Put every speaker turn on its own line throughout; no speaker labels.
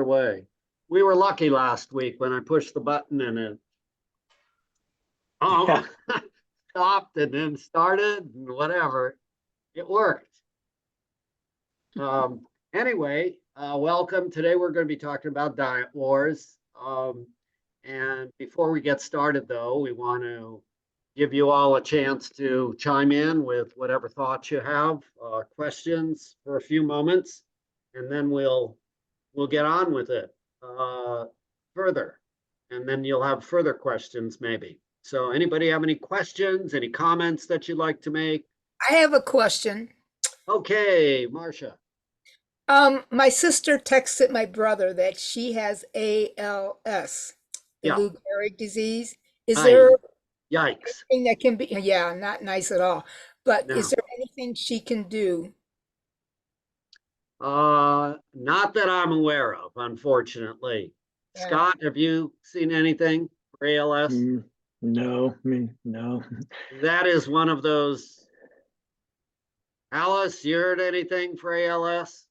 away. We were lucky last week when I pushed the button and it stopped and then started and whatever. It worked. Anyway, welcome. Today we're going to be talking about diet wars. And before we get started, though, we want to give you all a chance to chime in with whatever thoughts you have, questions for a few moments, and then we'll get on with it further. And then you'll have further questions maybe. So anybody have any questions, any comments that you'd like to make?
I have a question.
Okay, Marcia.
My sister texted my brother that she has ALS, the
Yeah.
Lou Gehrig disease. Is
Aye.
there
Yikes.
anything that can be, yeah, not nice at all, but
No.
is there anything she can do?
Not that I'm aware of, unfortunately.
Yeah.
Scott, have you seen anything for ALS?
No, no.
That is one of those. Alice, you heard anything for ALS?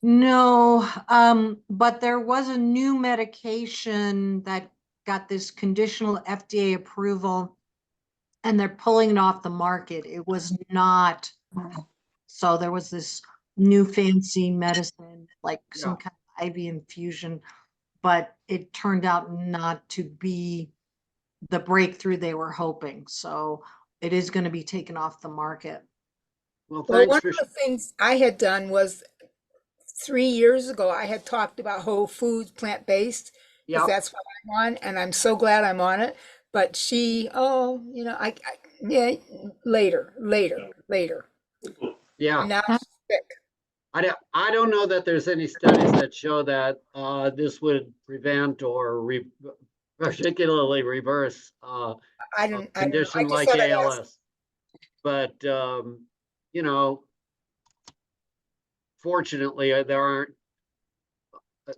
No, but there was a new medication that got this conditional FDA approval and they're pulling it off the market. It was not, so there was this new fancy medicine, like some kind of IV infusion, but it turned out not to be the breakthrough they were hoping. So it is going to be taken off the market.
Well,
Well,
thanks
one
for.
of the things I had done was 3 years ago, I had talked about whole foods, plant-based, because
Yep.
that's what I'm on, and I'm so glad I'm on it. But she, yeah, later.
Yeah.
Now she's sick.
I don't know that there's any studies that show that this would prevent or particularly reverse
I
a
don't know. I
condition
just
like
thought I'd ask.
ALS. But you know, fortunately, there aren't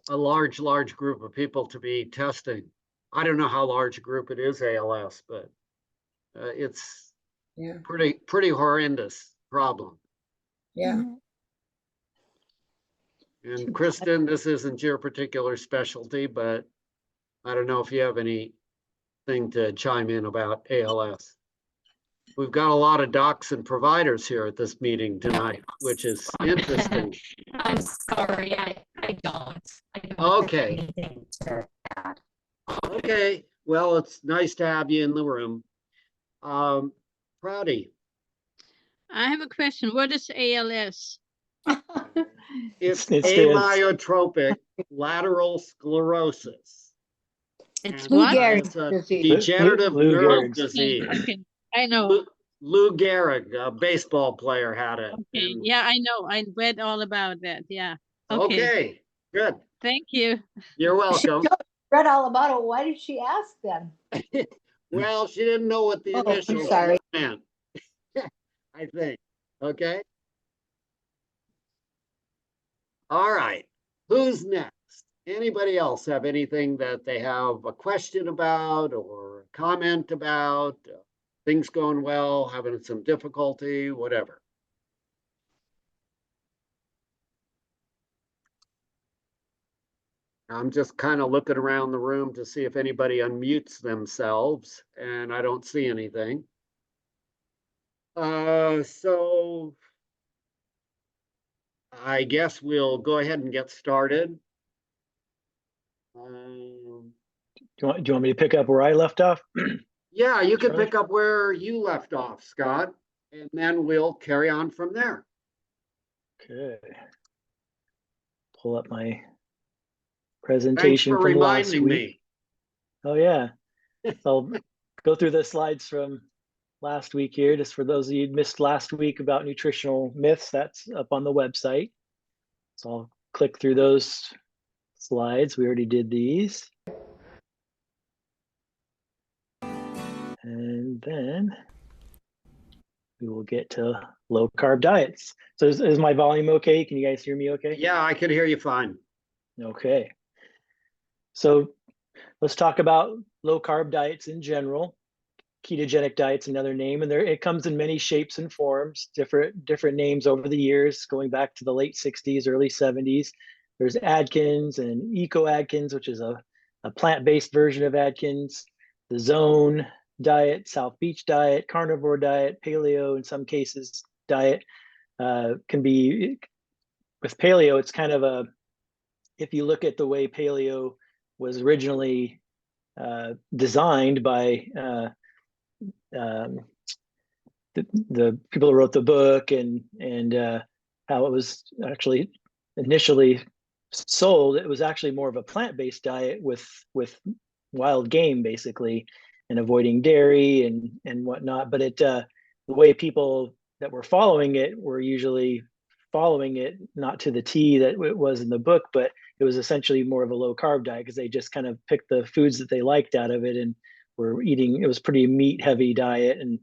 a large group of people to be testing. I don't know how large a group it is, ALS, but it's
Yeah,
pretty horrendous problem.
yeah.
And Kristen, this isn't your particular specialty, but I don't know if you have anything to chime in about ALS. We've got a lot of docs and providers here at this meeting tonight, which is interesting.
I'm sorry, I don't.
Okay.
Have anything to add.
Okay, well, it's nice to have you in the room. Proudy,
I have a question. What is ALS?
it's
It stands-
amyotrophic lateral sclerosis.
It's
And,
what?
it's a degenerative
Lou
nerve
Gehrig's.
disease.
Okay, I know.
Lou Gehrig, a baseball player, had it.
Okay,
And-
yeah, I know. I read all about that. Yeah.
Okay, good.
Thank you.
You're welcome.
Read all about it. Why did she ask then?
Well, she didn't know what the
Oh, I'm
initials
sorry.
meant. I think. Okay. All right. Who's next? Anybody else have anything that they have a question about or a comment about? Things going well, having some difficulty, whatever. I'm just kind of looking around the room to see if anybody unmutes themselves, and I don't see anything. So I guess we'll go ahead and get started.
Do you want me to pick up where I left off?
Yeah, you can
Sure.
pick up where you left off, Scott, and then we'll carry on from there.
Okay. Pull up my
Thanks
presentation
for
from last
reminding
week.
me.
Oh yeah. So I'll go through the slides from last week here, just for those of you who missed last week about nutritional myths. That's up on the website. So I'll click through those slides. We already did these. And then we will get to low carb diets. So is my volume okay? Can you guys hear me okay?
Yeah, I could hear you fine.
Okay. So let's talk about low carb diets in general. ketogenic diet's another name, and it comes in many shapes and forms, different names over the years, going back to the late 60s, early 70s. There's Atkins and Eco Atkins, which is a plant-based version of Atkins, the Zone diet, South Beach diet, carnivore diet, paleo in some cases diet. Can be, with paleo, it's kind of if you look at the way paleo was originally designed by the people who wrote the book, and how it was actually initially sold, it was actually more of a plant-based diet with wild game, basically, and avoiding dairy and whatnot. But the way people that were following it were usually following it not to the T that it was in the book, but it was essentially more of a low carb diet, because they just kind of picked the foods that they liked out of it and were eating. It was pretty meat heavy diet and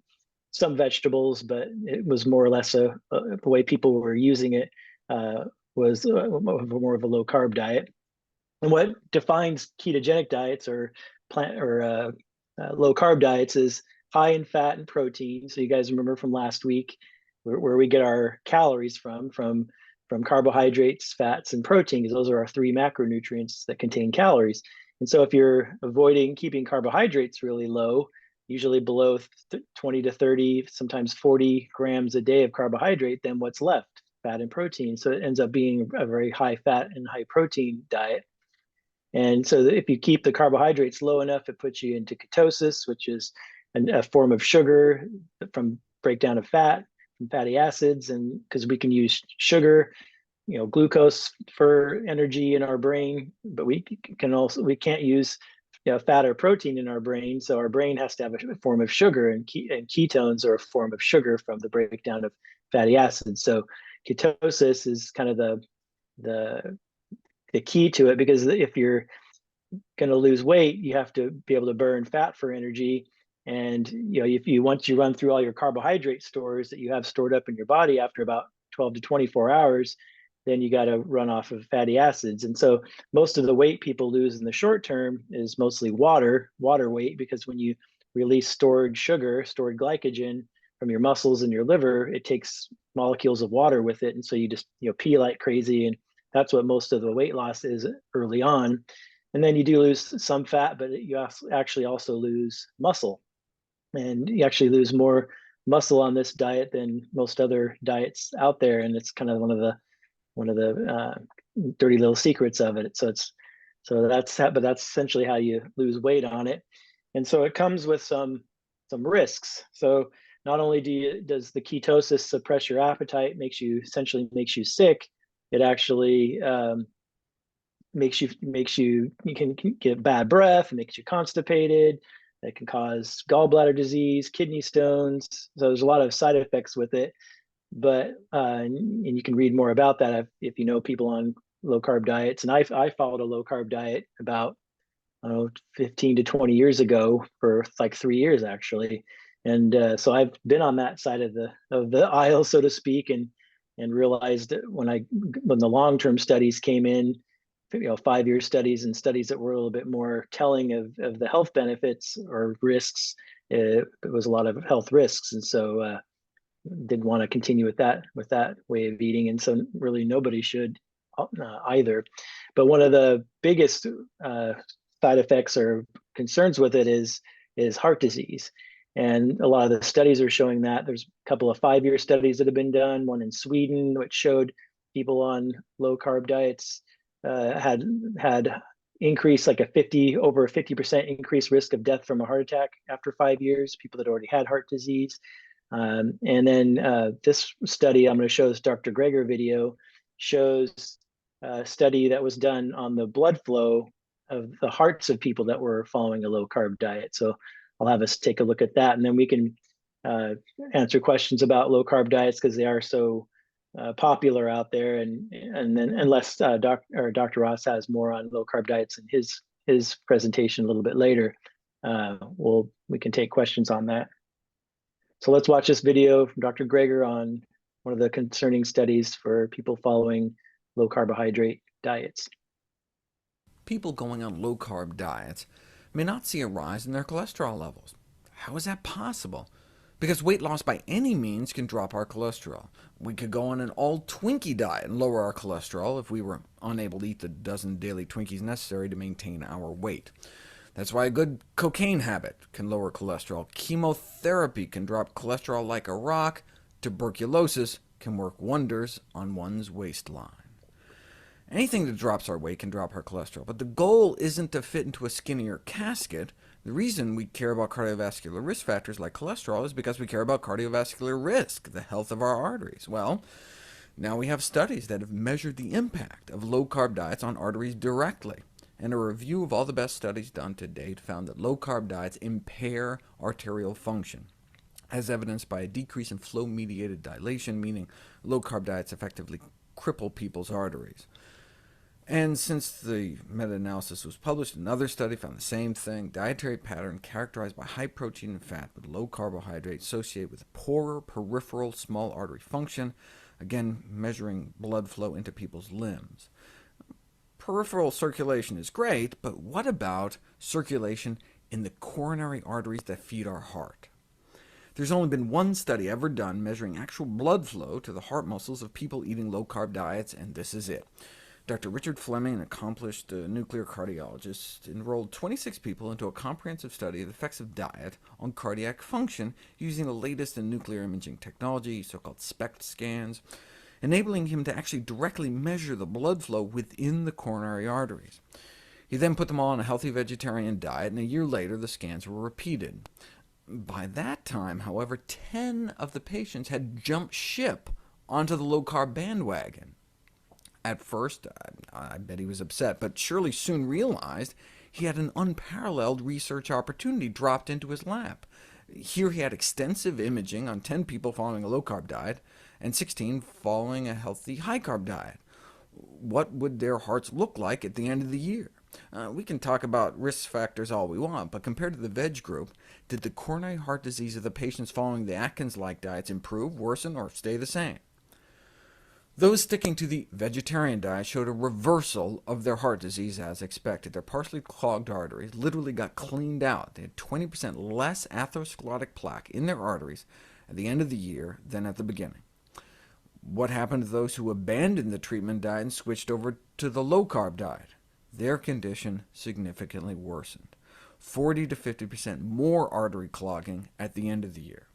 some vegetables, but it was more or less the way people were using it was more of a low carb diet. And what defines ketogenic diets or plant or low carb diets is high in fat and protein. So you guys remember from last week where we get our calories from carbohydrates, fats, and protein, because those are our three macronutrients that contain calories. And so if you're keeping carbohydrates really low, usually below 20 to 30, sometimes 40 grams a day of carbohydrate, then what's left? Fat and protein. So it ends up being a very high fat and high protein diet. And so if you keep the carbohydrates low enough, it puts you into ketosis, which is a form of sugar from breakdown of fat, from fatty acids, and because we can use sugar, glucose for energy in our brain, but we can't use fat or protein in our brain. So our brain has to have a form of sugar, and ketones are a form of sugar from the breakdown of fatty acids. So ketosis is kind of the key to it, because if you're going to lose weight, you have to be able to burn fat for energy. And once you run through all your carbohydrate stores that you have stored up in your body after about 12 to 24 hours, then you got to run off of fatty acids. And so most of the weight people lose in the short term is mostly water weight, because when you release stored glycogen from your muscles and your liver, it takes molecules of water with it. And so you just pee like crazy. And that's what most of the weight loss is early on. And then you do lose some fat, but you actually also lose muscle. And you actually lose more muscle on this diet than most other diets out there. And it's kind of one of the dirty little secrets of it. But that's essentially how you lose weight on it. And so it comes with some risks. So not only does the ketosis suppress your appetite, essentially makes you sick, it actually you can get bad breath, makes you constipated. It can cause gallbladder disease, kidney stones. So there's a lot of side effects with it. But and you can read more about that if you know people on low carb diets. And I followed a low carb diet about 15 to 20 years ago for like 3 years actually. And so I've been on that side of the aisle, so to speak, and realized that when the long-term studies came in, 5-year studies and studies that were a little bit more telling of the health benefits or risks, it was a lot of health risks. And so didn't want to continue with that way of eating. And so really nobody should either. But one of the biggest side effects or concerns with it is heart disease. And a lot of the studies are showing that. There's a couple of 5-year studies that have been done, one in Sweden, which showed people on low carb diets had increased like over a 50% increased risk of death from a heart attack after 5 years, people that already had heart disease. And then this study I'm going to show, this Dr. Greger video, shows a study that was done on the blood flow of the hearts of people that were following a low carb diet. So I'll have us take a look at that, and then we can answer questions about low carb diets, because they are so popular out there. And then unless Dr. Ross has more on low carb diets in his presentation a little bit later, we can take questions on that. So let's watch this video from Dr. Greger on one of the concerning studies for people following low carbohydrate diets.
People going on low carb diets may not see a rise in their cholesterol levels. How is that possible? Because weight loss by any means can drop our cholesterol. We could go on an all-Twinkie diet and lower our cholesterol if we were unable to eat the dozen daily Twinkies necessary to maintain our weight. That's why a good cocaine habit can lower cholesterol. Chemotherapy can drop cholesterol like a rock. Tuberculosis can work wonders on one's waistline. Anything that drops our weight can drop our cholesterol, but the goal isn't to fit into a skinnier casket. The reason we care about cardiovascular risk factors like cholesterol is because we care about cardiovascular risk, the health of our arteries. Well, now we have studies that have measured the impact of low-carb diets on arteries directly, and a review of all the best studies done to date found that low-carb diets impair arterial function, as evidenced by a decrease in flow-mediated dilation, meaning low-carb diets effectively cripple people's arteries. And since the meta-analysis was published, another study found the same thing: dietary pattern characterized by high protein and fat with low carbohydrate associated with poorer peripheral small artery function, again measuring blood flow into people's limbs. Peripheral circulation is great, but what about circulation in the coronary arteries that feed our heart? There's only been one study ever done measuring actual blood flow to the heart muscles of people eating low-carb diets, and this is it. Dr. Richard Fleming, an accomplished nuclear cardiologist, enrolled 26 people into a comprehensive study of the effects of diet on cardiac function using the latest in nuclear imaging technology, so-called SPECT scans, enabling him to actually directly measure the blood flow within the coronary arteries. He then put them all on a healthy vegetarian diet, and a year later the scans were repeated. By that time, however, 10 of the patients had jumped ship onto the low-carb bandwagon. At first, I bet he was upset, but surely soon realized he had an unparalleled research opportunity dropped into his lap. Here he had extensive imaging on 10 people following a low-carb diet, and 16 following a healthy high-carb diet. What would their hearts look like at the end of the year? We can talk about risk factors all we want, but compared to the veg group, did the coronary heart disease of the patients following the Atkins-like diets improve, worsen, or stay the same? Those sticking to the vegetarian diet showed a reversal of their heart disease as expected. Their partially clogged arteries literally got cleaned out. They had 20% less atherosclerotic plaque in their arteries at the end of the year than at the beginning. What happened to those who abandoned the treatment diet and switched over to the low-carb diet? Their condition significantly worsened. 40 to 50% more artery clogging at the end of the year.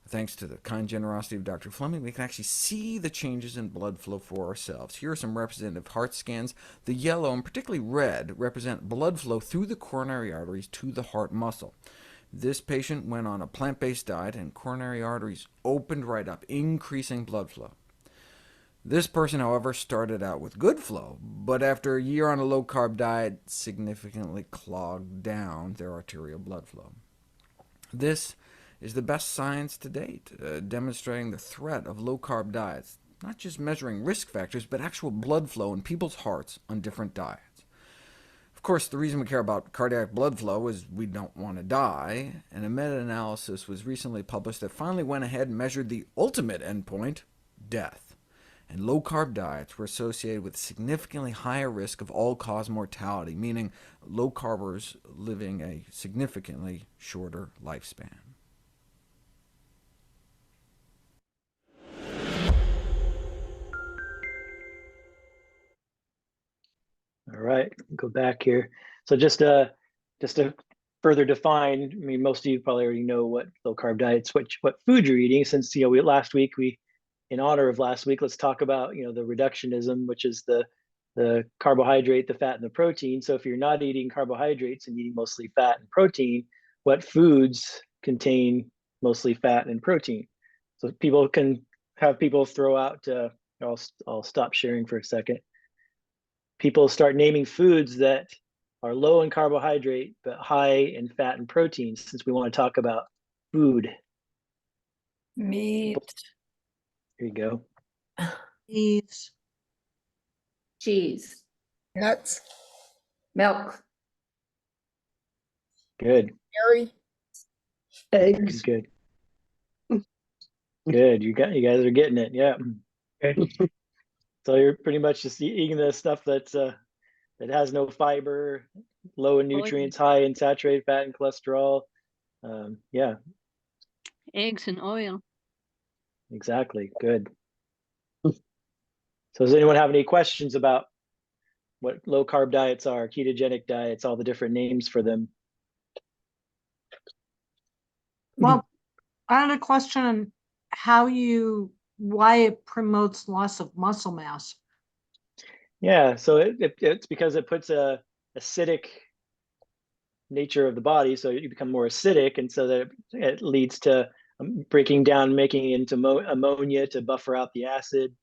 Thanks to the kind generosity of Dr. Fleming, we can actually see the changes in blood flow for ourselves. Here are some representative heart scans. The yellow, and particularly red, represent blood flow through the coronary arteries to the heart muscle. This patient went on a plant-based diet, and coronary arteries opened right up, increasing blood flow. This person, however, started out with good flow, but after a year on a low-carb diet, significantly clogged down their arterial blood flow. This is the best science to date, demonstrating the threat of low-carb diets, not just measuring risk factors, but actual blood flow in people's hearts on different diets. Of course, the reason we care about cardiac blood flow is we don't want to die, and a meta-analysis was recently published that finally went ahead and measured the ultimate endpoint, death. And low-carb diets were associated with significantly higher risk of all-cause mortality, meaning low-carbers living a significantly shorter lifespan.
All right, go back here. So just to further define, I mean, most of you probably already know what low-carb diets, what food you're eating. Since last week, in honor of last week, let's talk about the reductionism, which is the carbohydrate, the fat, and the protein. So if you're not eating carbohydrates and eating mostly fat and protein, what foods contain mostly fat and protein? So people can have people throw out. I'll stop sharing for a second. People start naming foods that are low in carbohydrate but high in fat and protein, since we want to talk about food.
Meat.
Here you go.
Cheese.
Cheese.
Nuts,
Milk.
Good.
dairy.
Eggs.
Good. Good. You guys are getting it. Yeah. Okay. So you're pretty much just eating the stuff that has no fiber, low in nutrients, high in saturated fat and cholesterol. Yeah,
Eggs and oil.
exactly. Good. So does anyone have any questions about what low carb diets are, ketogenic diets, all the different names for them?
Well, I had a question on why it promotes loss of muscle mass.
Yeah, so it's because it puts a acidic nature of the body, so you become more acidic, and so that it leads to breaking down, making it into ammonia to buffer out the acid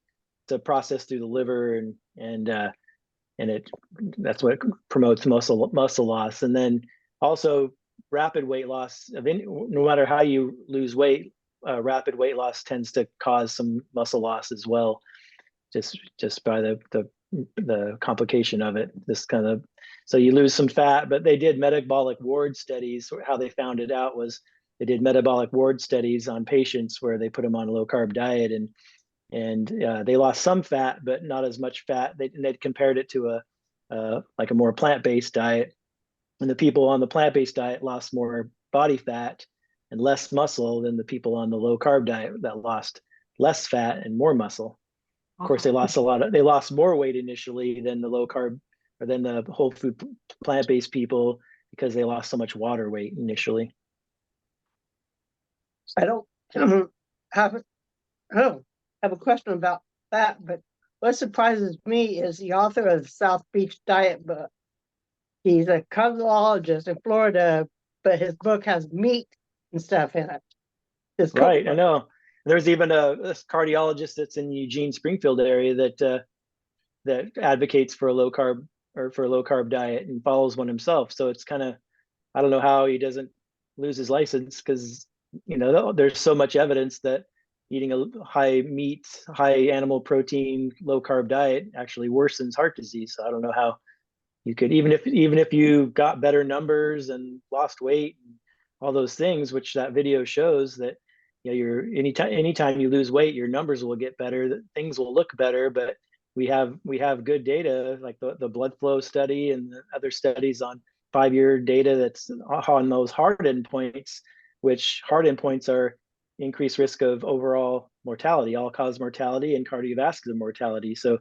to process through the liver, and that's what promotes muscle loss. And then also rapid weight loss no matter how you lose weight, rapid weight loss tends to cause some muscle loss as well, just by the complication of it. This kind of, so you lose some fat, but they did metabolic ward studies. How they found it out was they did metabolic ward studies on patients where they put them on a low carb diet, and they lost some fat, but not as much fat. They compared it to like a more plant-based diet, and the people on the plant-based diet lost more body fat and less muscle than the people on the low carb diet that lost less fat and more muscle. Of course, they lost more weight initially than the low carb or than the whole food plant-based people because they lost so much water weight initially.
I don't have a question about that, but what surprises me is the author of the South Beach Diet book. He's a cardiologist in Florida, but his book has meat and stuff in it.
Right, I know. There's even a cardiologist that's in the Eugene Springfield area that advocates for a low carb diet and follows one himself. So it's kind of, I don't know how he doesn't lose his license, because there's so much evidence that eating a high meat, high animal protein, low carb diet actually worsens heart disease. So I don't know how you could, even if you got better numbers and lost weight and all those things, which that video shows that anytime you lose weight, your numbers will get better, that things will look better. But we have good data like the blood flow study and the other studies on 5-year data that's on those hard endpoints, which hard endpoints are increased risk of overall mortality, all-cause mortality, and cardiovascular mortality. So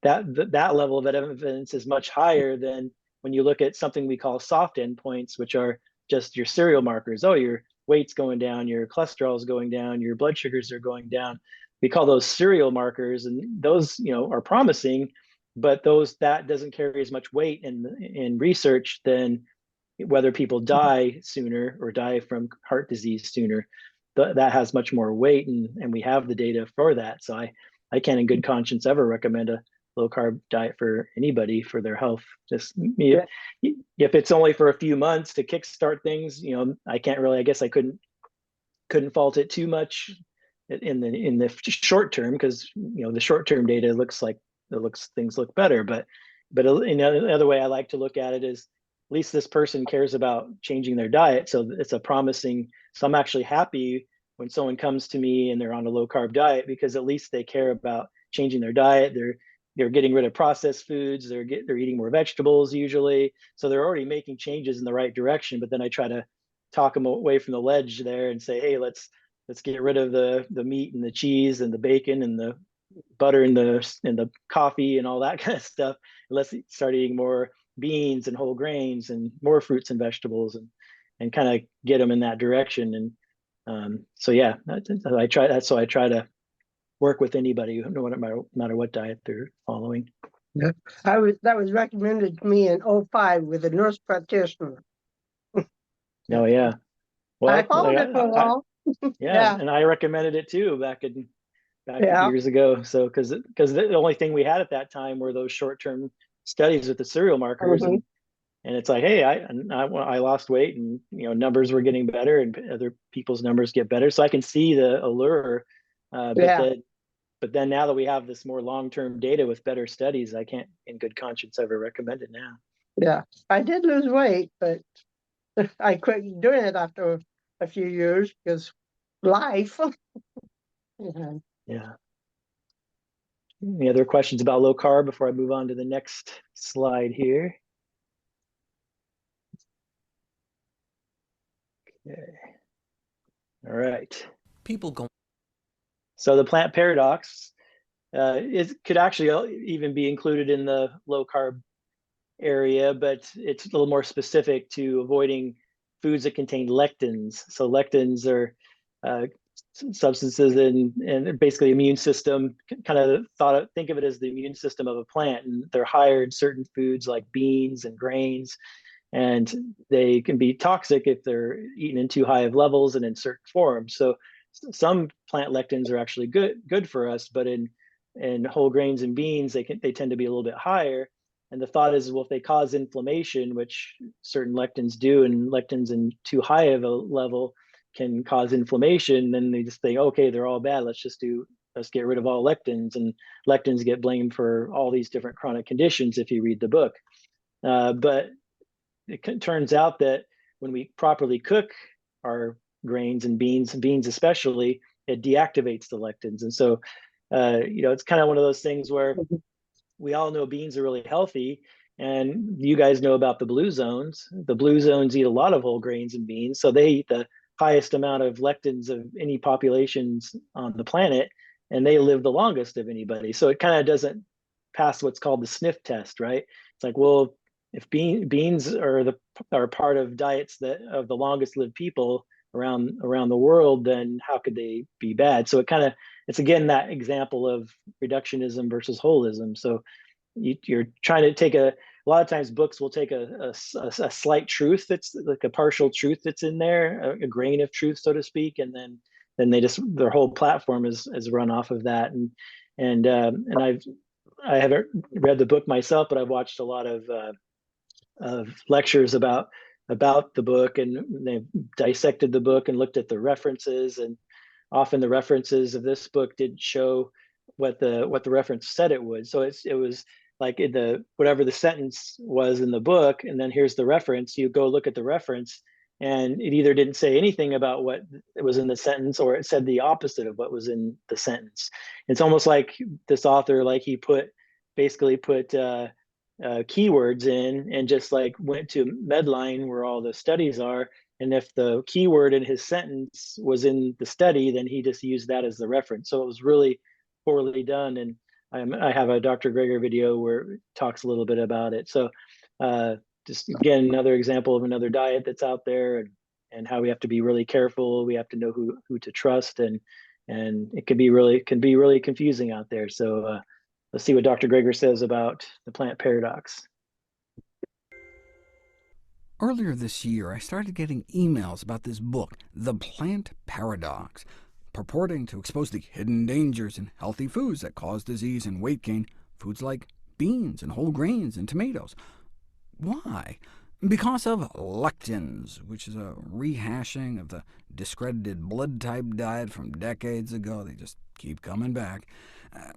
that level of evidence is much higher than when you look at something we call soft endpoints, which are just your serial markers. Oh, your weight's going down, your cholesterol is going down, your blood sugars are going down. We call those serial markers, and those are promising, but that doesn't carry as much weight in research than whether people die sooner or die from heart disease sooner. That has much more weight, and we have the data for that. So I can't in good conscience ever recommend a low carb diet for anybody for their health. Just if it's only for a few months to kickstart things, I guess I couldn't fault it too much in the short term, because the short term data things look better. But another way I like to look at it is, at least this person cares about changing their diet. So it's a promising. So I'm actually happy when someone comes to me and they're on a low carb diet, because at least they care about changing their diet. They're getting rid of processed foods. They're eating more vegetables usually. So they're already making changes in the right direction. But then I try to talk them away from the ledge there and say, hey, let's get rid of the meat and the cheese and the bacon and the butter and the coffee and all that kind of stuff. And let's start eating more beans and whole grains and more fruits and vegetables, and kind of get them in that direction. And so yeah, I try to work with anybody, no matter what diet they're following.
Yeah. That was recommended to me in 2005 with a nurse practitioner.
Oh yeah. Well,
I followed it for a while.
Yeah, and I recommended it too back years ago. So because the only thing we had at that time were those short-term studies with the serial markers, and it's like, hey, I lost weight, and numbers were getting better, and other people's numbers get better, so I can see the allure. But then now that we have this more long-term data with better studies, I can't in good conscience ever recommend it now.
Yeah, I did lose weight, but I quit doing it after a few years because life.
Yeah. Any other questions about low carb before I move on to the next slide here? Okay. All right.
People go
So the plant paradox it could actually even be included in the low carb area, but it's a little more specific to avoiding foods that contain lectins. So lectins are substances in basically immune system, kind of think of it as the immune system of a plant, and they're higher in certain foods like beans and grains, and they can be toxic if they're eaten in too high of levels and in certain forms. So some plant lectins are actually good for us, but in whole grains and beans, they tend to be a little bit higher. And the thought is, well, if they cause inflammation, which certain lectins do, and lectins in too high of a level can cause inflammation, then they just think, okay, they're all bad. Let's get rid of all lectins, and lectins get blamed for all these different chronic conditions if you read the book. But it turns out that when we properly cook our grains and beans especially, it deactivates the lectins. And so, it's kind of one of those things where we all know beans are really healthy, and you guys know about the blue zones. The blue zones eat a lot of whole grains and beans, so they eat the highest amount of lectins of any populations on the planet, and they live the longest of anybody. So it kind of doesn't pass what's called the sniff test, right? It's like, well, if beans are part of diets that of the longest lived people around the world, then how could they be bad? So it's again that example of reductionism versus holism. So you're trying to take a lot of times books will take a slight truth that's like a partial truth that's in there, a grain of truth, so to speak, and then their whole platform is run off of that. And I haven't read the book myself, but I've watched a lot of lectures about the book, and they've dissected the book and looked at the references, and often the references of this book did show what the reference said it would. So it was like in whatever the sentence was in the book, and then here's the reference. You go look at the reference, and it either didn't say anything about what was in the sentence, or it said the opposite of what was in the sentence. It's almost like this author, like he basically put keywords in and just like went to Medline where all the studies are, and if the keyword in his sentence was in the study, then he just used that as the reference. So it was really poorly done, and I have a Dr. Greger video where it talks a little bit about it. So just again, another example of another diet that's out there, and how we have to be really careful. We have to know who to trust, and it can be really confusing out there. So let's see what Dr. Greger says about the plant paradox.
Earlier this year, I started getting emails about this book, The Plant Paradox, purporting to expose the hidden dangers in healthy foods that cause disease and weight gain, foods like beans and whole grains and tomatoes. Why? Because of lectins, which is a rehashing of the discredited blood-type diet from decades ago. They just keep coming back.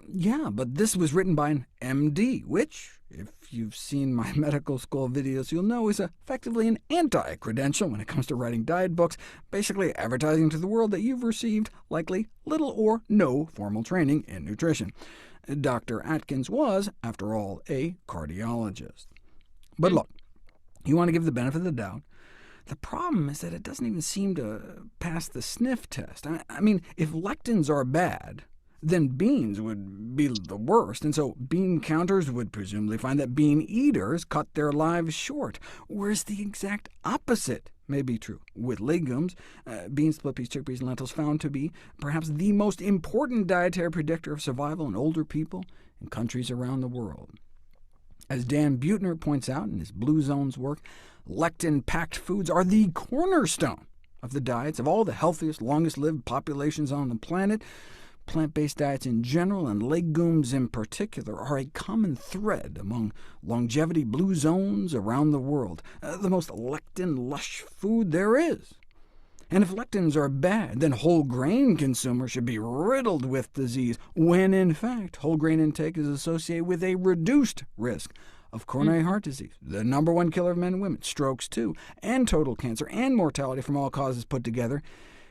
Yeah, but this was written by an MD, which, if you've seen my medical school videos, you'll know is effectively an anti-credential when it comes to writing diet books, basically advertising to the world that you've received likely little or no formal training in nutrition. Dr. Atkins was, after all, a cardiologist. But look, you want to give the benefit of the doubt. The problem is that it doesn't even seem to pass the sniff test. I mean, if lectins are bad, then beans would be the worst, and so bean counters would presumably find that bean eaters cut their lives short, whereas the exact opposite may be true. With legumes, beans, split peas, chickpeas, and lentils found to be perhaps the most important dietary predictor of survival in older people in countries around the world. As Dan Buettner points out in his Blue Zones work, lectin-packed foods are the cornerstone of the diets of all the healthiest, longest-lived populations on the planet. Plant-based diets in general, and legumes in particular, are a common thread among longevity blue zones around the world, the most lectin-lush food there is. And if lectins are bad, then whole grain consumers should be riddled with disease, when in fact whole grain intake is associated with a reduced risk of coronary heart disease, the #1 killer of men and women, strokes too, and total cancer, and mortality from all causes put together,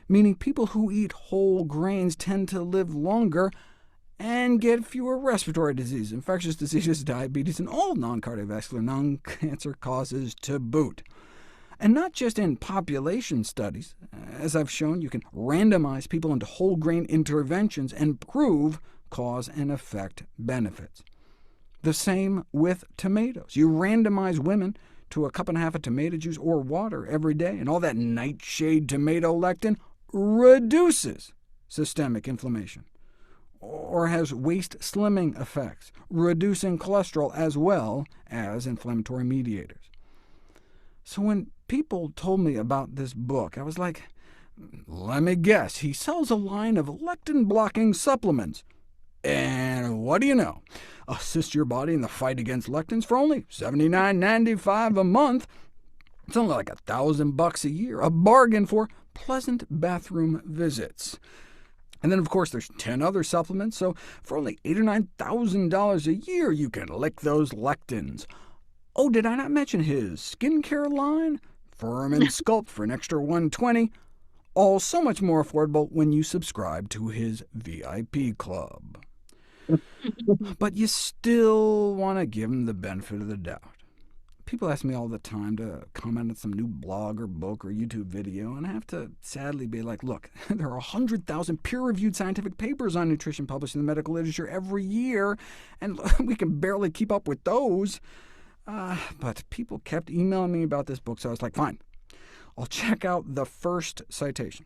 meaning people who eat whole grains tend to live longer and get fewer respiratory diseases, infectious diseases, diabetes, and all non-cardiovascular, non-cancer causes to boot. And not just in population studies. As I've shown, you can randomize people into whole grain interventions and prove cause and effect benefits. The same with tomatoes. You randomize women to a cup and a half of tomato juice or water every day, and all that nightshade tomato lectin reduces systemic inflammation, or has waist slimming effects, reducing cholesterol as well as inflammatory mediators. So when people told me about this book, I was like, let me guess, he sells a line of lectin-blocking supplements. And what do you know? Assist your body in the fight against lectins for only $79.95 a month. It's only like $1,000 a year, a bargain for pleasant bathroom visits. And then, of course, there's 10 other supplements, so for only $8,000 or $9,000 a year, you can lick those lectins. Oh, did I not mention his skincare line? Firm and Sculpt for an extra $120. All so much more affordable when you subscribe to his VIP club. But you still want to give him the benefit of the doubt. People ask me all the time to comment on some new blog or book or YouTube video, and I have to sadly be like, look, there are 100,000 peer-reviewed scientific papers on nutrition published in the medical literature every year, and we can barely keep up with those. But people kept emailing me about this book, so I was like, fine, I'll check out the first citation.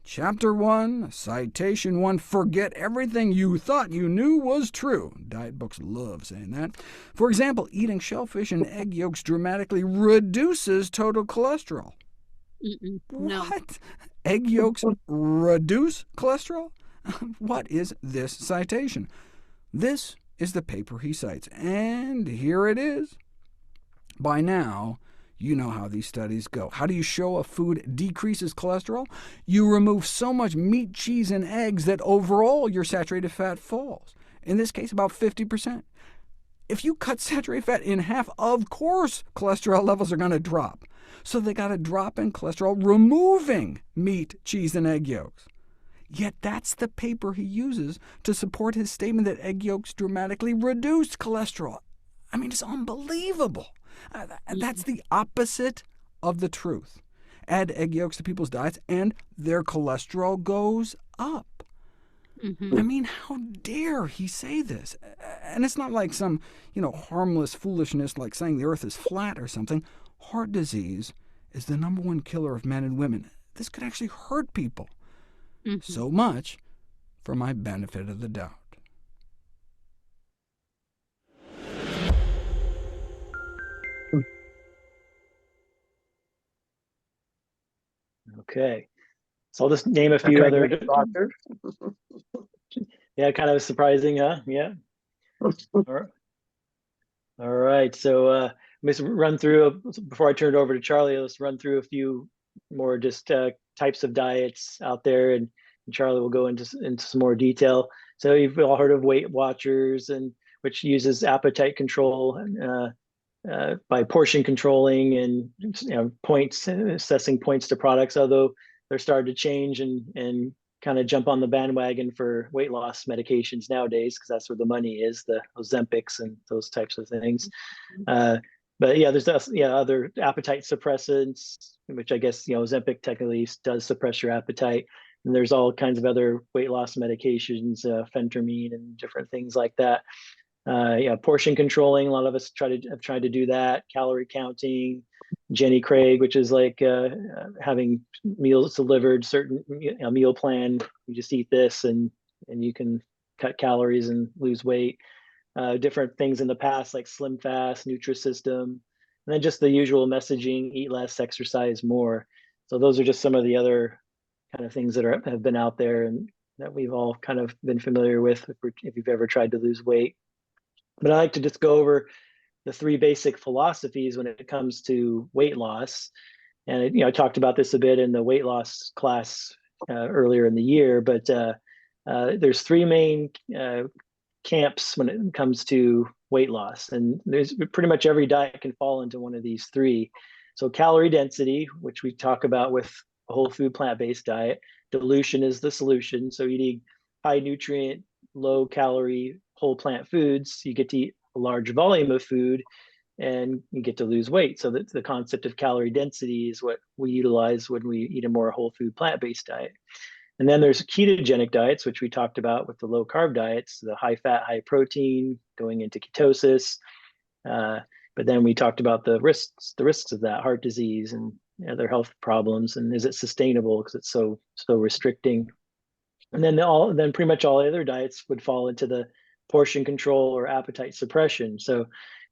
Chapter 1, Citation 1, Forget everything you thought you knew was true. Diet books love saying that. For example, eating shellfish and egg yolks dramatically reduces total cholesterol.
No.
What? Egg yolks reduce cholesterol? What is this citation? This is the paper he cites, and here it is. By now, you know how these studies go. How do you show a food decreases cholesterol? You remove so much meat, cheese, and eggs that overall your saturated fat falls. In this case, about 50%. If you cut saturated fat in half, of course cholesterol levels are going to drop. So they got to drop in cholesterol removing meat, cheese, and egg yolks. Yet that's the paper he uses to support his statement that egg yolks dramatically reduce cholesterol. I mean, it's unbelievable. That's the opposite of the truth. Add egg yolks to people's diets, and their cholesterol goes up. I mean, how dare he say this? And it's not like some, harmless foolishness like saying the earth is flat or something. Heart disease is the #1 killer of men and women. This could actually hurt people. So much for my benefit of the doubt.
Okay, so I'll just name a few other
Doctor.
Yeah, kind of surprising, huh? Yeah. All right. So let's run through, before I turn it over to Charlie, let's run through a few more just types of diets out there, and Charlie will go into some more detail. So you've all heard of Weight Watchers, and which uses appetite control by portion controlling and points, assessing points to products, although they're starting to change and kind of jump on the bandwagon for weight loss medications nowadays, because that's where the money is, the Ozempics and those types of things. But yeah, there's other appetite suppressants, which I guess Ozempic technically does suppress your appetite. And there's all kinds of other weight loss medications, phentermine and different things like that. Portion controlling, a lot of us have tried to do that. Calorie counting, Jenny Craig, which is like having meals delivered, certain meal plan. You just eat this and you can cut calories and lose weight. Different things in the past like Slim Fast, Nutrisystem, and then just the usual messaging: eat less, exercise more. So those are just some of the other kind of things that have been out there and that we've all kind of been familiar with if you've ever tried to lose weight. But I like to just go over the 3 basic philosophies when it comes to weight loss. And I talked about this a bit in the weight loss class earlier in the year, but there's 3 main camps when it comes to weight loss, and there's pretty much every diet can fall into one of these 3. So calorie density, which we talk about with a whole food plant-based diet. Dilution is the solution. So eating high nutrient, low calorie whole plant foods, you get to eat a large volume of food, and you get to lose weight. So that's the concept of calorie density is what we utilize when we eat a more whole food plant-based diet. And then there's ketogenic diets, which we talked about with the low carb diets, the high fat, high protein, going into ketosis. But then we talked about the risks of that, heart disease and other health problems, and is it sustainable because it's so restricting. And then pretty much all other diets would fall into the portion control or appetite suppression. So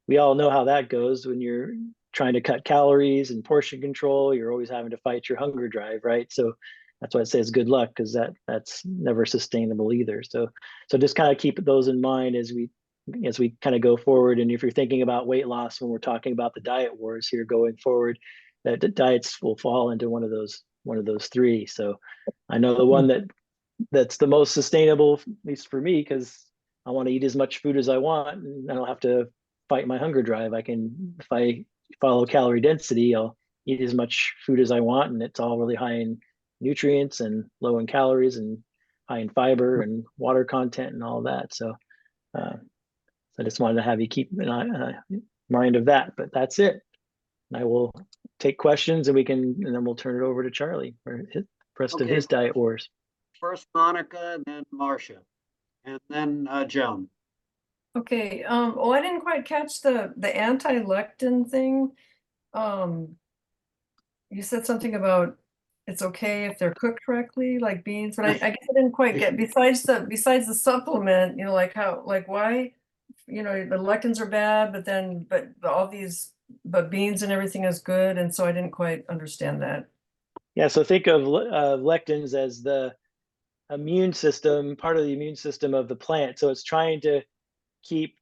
we all know how that goes when you're trying to cut calories and portion control. You're always having to fight your hunger drive, right? So that's why it says good luck, because that's never sustainable either. So just kind of keep those in mind as we kind of go forward. And if you're thinking about weight loss when we're talking about the diet wars here going forward, that the diets will fall into one of those three. So I know the one that's the most sustainable, at least for me, because I want to eat as much food as I want and I don't have to fight my hunger drive. If I follow calorie density, I'll eat as much food as I want, and it's all really high in nutrients and low in calories and high in fiber and water content and all that. So I just wanted to have you keep in mind of that, but that's it. And I will take questions and then we'll turn it over to Charlie for the rest of his diet wars.
First Monica, and then Marcia, and then Joan.
Okay, well, I didn't quite catch the anti-lectin thing. You said something about it's okay if they're cooked correctly, like beans, but I guess I didn't quite get, besides the supplement, like why, the lectins are bad, but beans and everything is good, and so I didn't quite understand that.
Yeah, so think of lectins as the immune system, part of the immune system of the plant. So it's trying to keep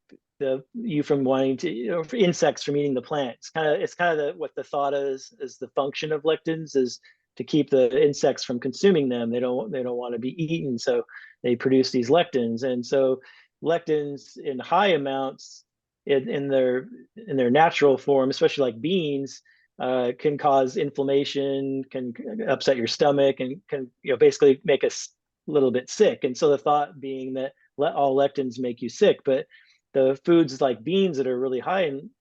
you from wanting to, for insects from eating the plant. It's kind of what the thought is the function of lectins is to keep the insects from consuming them. They don't want to be eaten, so they produce these lectins. And so lectins in high amounts in their natural form, especially like beans, can cause inflammation, can upset your stomach, and can basically make us a little bit sick. And so the thought being that all lectins make you sick, but the foods like beans that are really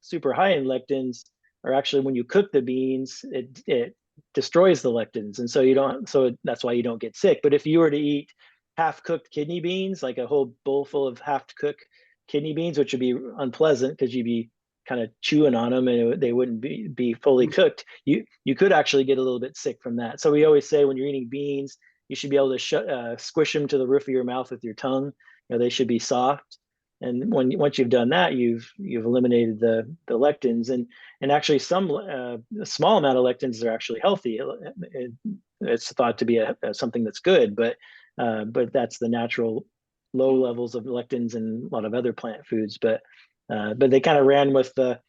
super high in lectins are actually, when you cook the beans, it destroys the lectins, and so that's why you don't get sick. But if you were to eat half-cooked kidney beans, like a whole bowl full of half-cooked kidney beans, which would be unpleasant because you'd be kind of chewing on them and they wouldn't be fully cooked, you could actually get a little bit sick from that. So we always say when you're eating beans, you should be able to squish them to the roof of your mouth with your tongue. They should be soft. And once you've done that, you've eliminated the lectins, and actually some a small amount of lectins are actually healthy. It's thought to be something that's good, but that's the natural low levels of lectins in a lot of other plant foods. But they kind of ran with the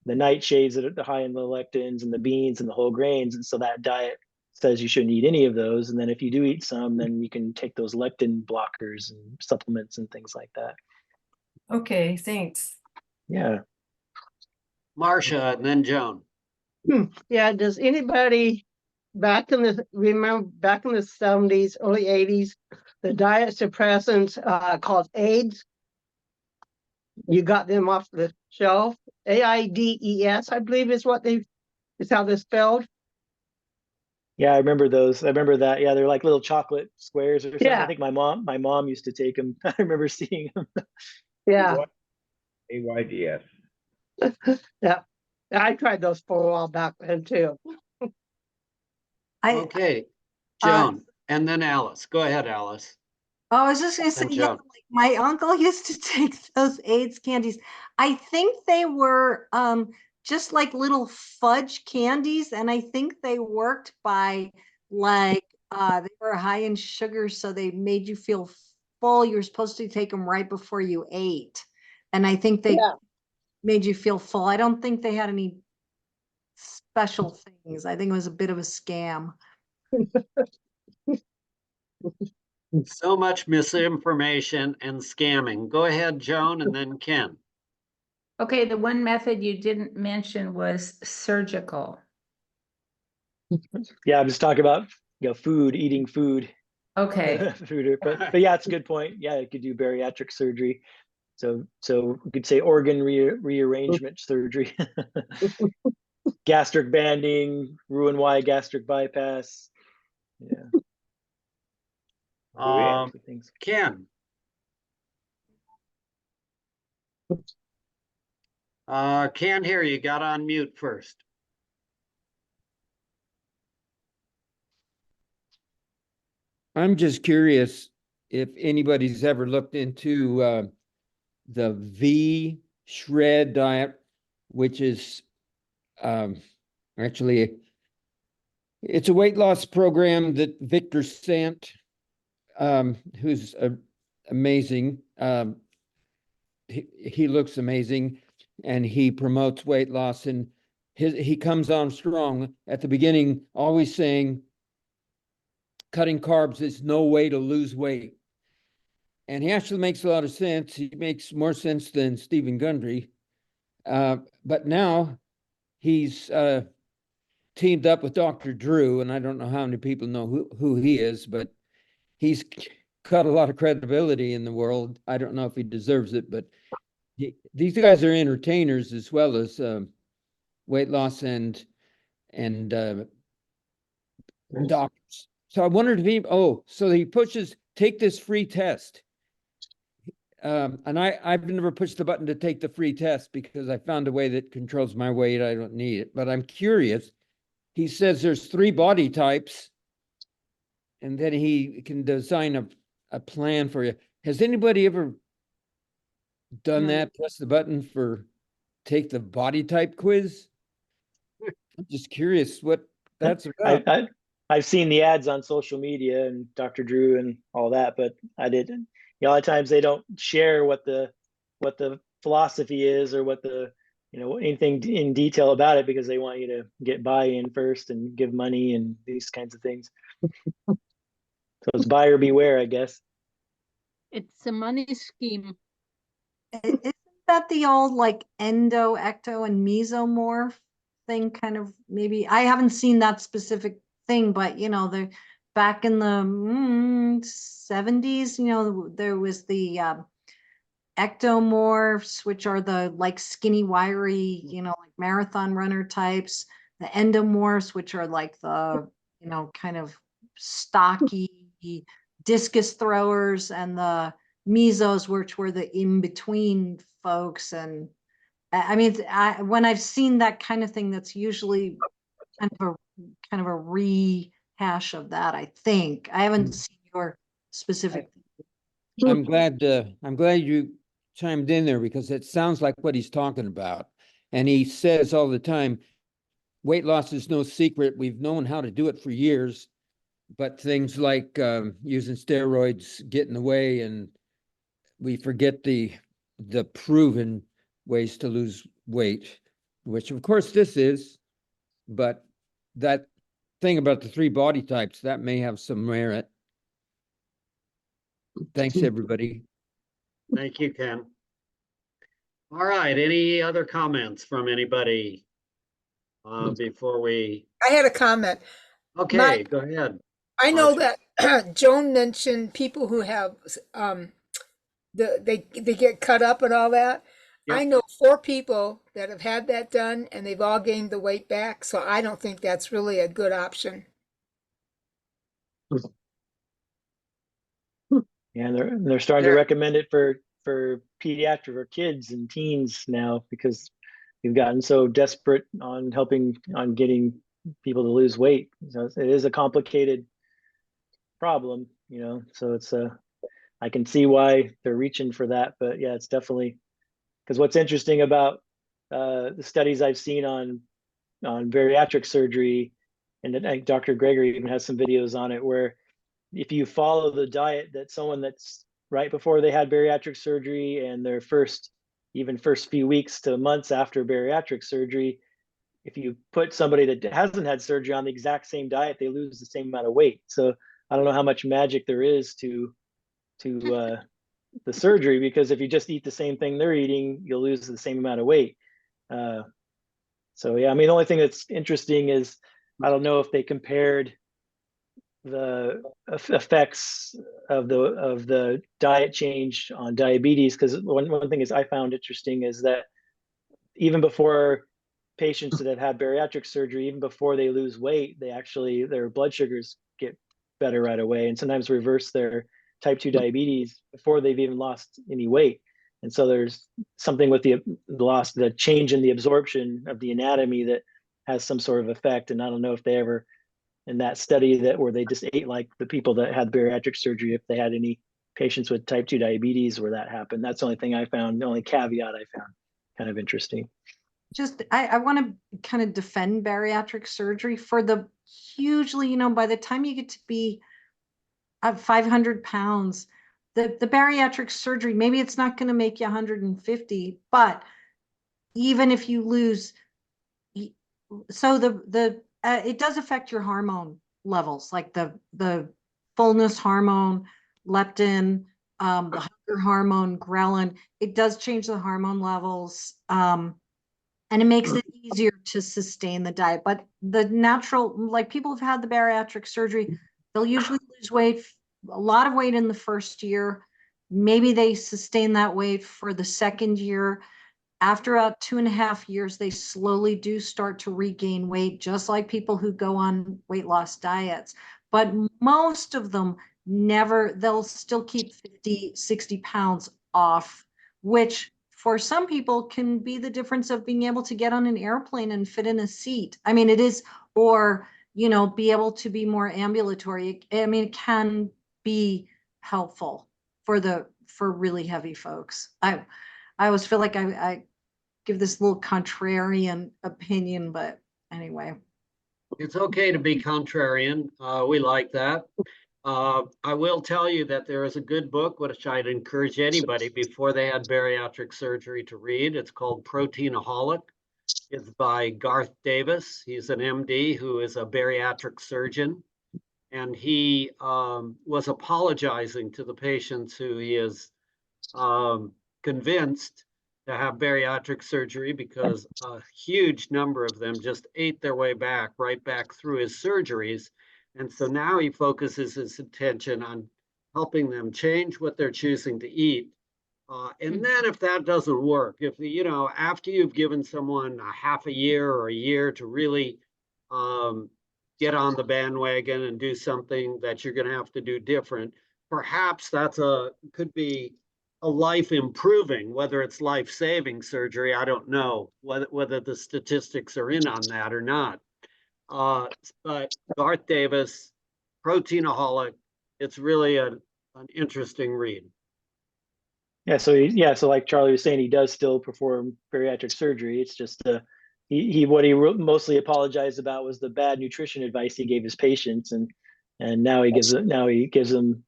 nightshades that are high in the lectins and the beans and the whole grains, and so that diet says you shouldn't eat any of those. And then if you do eat some, then you can take those lectin blockers and supplements and things like that.
Okay, thanks.
Yeah.
Marcia, and then Joan.
Yeah, does anybody remember back in the 70s, early 80s, the diet suppressants called AIDS? You got them off the shelf. AIDS, I believe is how they're spelled.
Yeah, I remember those. I remember that. Yeah, they're like little chocolate squares or something.
Yeah.
I think my mom used to take them. I remember seeing them.
Yeah.
AIDS.
Yeah. I tried those for a while back then too.
Okay, Joan, and then Alice. Go ahead, Alice.
I was just gonna say,
And
yeah,
Joan.
like my uncle used to take those AIDS candies. I think they were just like little fudge candies, and I think they worked by they were high in sugar, so they made you feel full. You were supposed to take them right before you ate, and I think they made you feel full. I don't think they had any special things. I think it was a bit of a scam.
So much misinformation and scamming. Go ahead, Joan, and then Ken.
Okay, the one method you didn't mention was surgical.
Yeah, I'm just talking about eating food.
Okay.
But yeah, it's a good point. Yeah, you could do bariatric surgery. So we could say organ rearrangement surgery, gastric banding, Roux-en-Y gastric bypass. Yeah. Things.
Ken. Can't hear you. Got on mute first.
I'm just curious if anybody's ever looked into the V Shred diet, which is actually it's a weight loss program that Victor Sant, who's amazing. He looks amazing, and he promotes weight loss. And he comes on strong at the beginning, always saying, cutting carbs is no way to lose weight. And he actually makes a lot of sense. He makes more sense than Stephen Gundry. But now he's teamed up with Dr. Drew, and I don't know how many people know who he is, but he's got a lot of credibility in the world. I don't know if he deserves it, but these guys are entertainers as well as weight loss and doctors. So I wondered if so he pushes, take this free test. And I've never pushed the button to take the free test because I found a way that controls my weight. I don't need it, but I'm curious. He says there's 3 body types, and then he can design a plan for you. Has anybody ever done that? Press the button for take the body type quiz? I'm just curious what that's about.
I've seen the ads on social media and Dr. Drew and all that, but I didn't. A lot of times they don't share what the philosophy is or what anything in detail about it because they want you to get buy-in first and give money and these kinds of things. So it's buyer beware, I guess.
It's a money scheme.
Isn't that the old like endo, ecto, and mesomorph thing? Kind of maybe I haven't seen that specific thing, but they're back in the 70s. There was the ectomorphs, which are the like skinny, wiry, like marathon runner types. The endomorphs, which are like the kind of stocky discus throwers, and the mesos, which were the in-between folks. And I mean, when I've seen that kind of thing, that's usually kind of a rehash of that. I think I haven't seen your specific.
I'm glad you chimed in there because it sounds like what he's talking about. And he says all the time, weight loss is no secret. We've known how to do it for years, but things like using steroids get in the way, and we forget the proven ways to lose weight, which of course this is, but that thing about the 3 body types, that may have some merit. Thanks, everybody.
Thank you, Ken. All right, any other comments from anybody before we?
I had a comment.
Okay, go ahead.
I know that Joan mentioned people who have they get cut up and all that. Yep. I know 4 people that have had that done, and they've all gained the weight back. So I don't think that's really a good option.
Yeah, they're starting to recommend it for pediatric or kids and teens now because we've gotten so desperate on getting people to lose weight. So it is a complicated problem, so it's I can see why they're reaching for that. But yeah, it's definitely because what's interesting about the studies I've seen on bariatric surgery, and I think Dr. Gregory even has some videos on it, where if you follow the diet that someone that's right before they had bariatric surgery and their first few weeks to months after bariatric surgery, if you put somebody that hasn't had surgery on the exact same diet, they lose the same amount of weight. So I don't know how much magic there is to the surgery, because if you just eat the same thing they're eating, you'll lose the same amount of weight. So yeah, I mean, the only thing that's interesting is I don't know if they compared effects of the diet change on diabetes. Because one thing is I found interesting is that even before patients that have had bariatric surgery, even before they lose weight, their blood sugars get better right away, and sometimes reverse their type 2 diabetes before they've even lost any weight. And so there's something with the change in the absorption of the anatomy that has some sort of effect. And I don't know if they ever, in that study where they just ate like the people that had bariatric surgery, if they had any patients with type 2 diabetes where that happened. That's the only thing I found, the only caveat I found kind of interesting.
Just, I want to kind of defend bariatric surgery for the hugely, by the time you get to be at 500 pounds, the bariatric surgery, maybe it's not going to make you 150, but even if you lose, so it does affect your hormone levels, like the fullness hormone, leptin, the hunger hormone, ghrelin. It does change the hormone levels, and it makes it easier to sustain the diet. But the natural, like people who've had the bariatric surgery, they'll usually lose weight, a lot of weight in the first year. Maybe they sustain that weight for the second year. After about 2.5 years, they slowly do start to regain weight, just like people who go on weight loss diets. But most of them they'll still keep 50, 60 pounds off, which for some people can be the difference of being able to get on an airplane and fit in a seat. I mean, it is, or, be able to be more ambulatory. It can be helpful for really heavy folks. I always feel like I give this little contrarian opinion, but anyway.
It's okay to be contrarian. We like that. I will tell you that there is a good book, which I'd encourage anybody before they had bariatric surgery to read. It's called Proteinaholic. It's by Garth Davis. He's an MD who is a bariatric surgeon. And he was apologizing to the patients who he is convinced to have bariatric surgery because a huge number of them just ate their way right back through his surgeries. And so now he focuses his attention on helping them change what they're choosing to eat. And then if that doesn't work, if, after you've given someone a half a year or a year to really get on the bandwagon and do something that you're going to have to do different, perhaps could be a life improving, whether it's life saving surgery. I don't know whether the statistics are in on that or not. But Garth Davis, Proteinaholic, it's really an interesting read.
Yeah, so like Charlie was saying, he does still perform bariatric surgery. It's just what he mostly apologized about was the bad nutrition advice he gave his patients, and now he gives them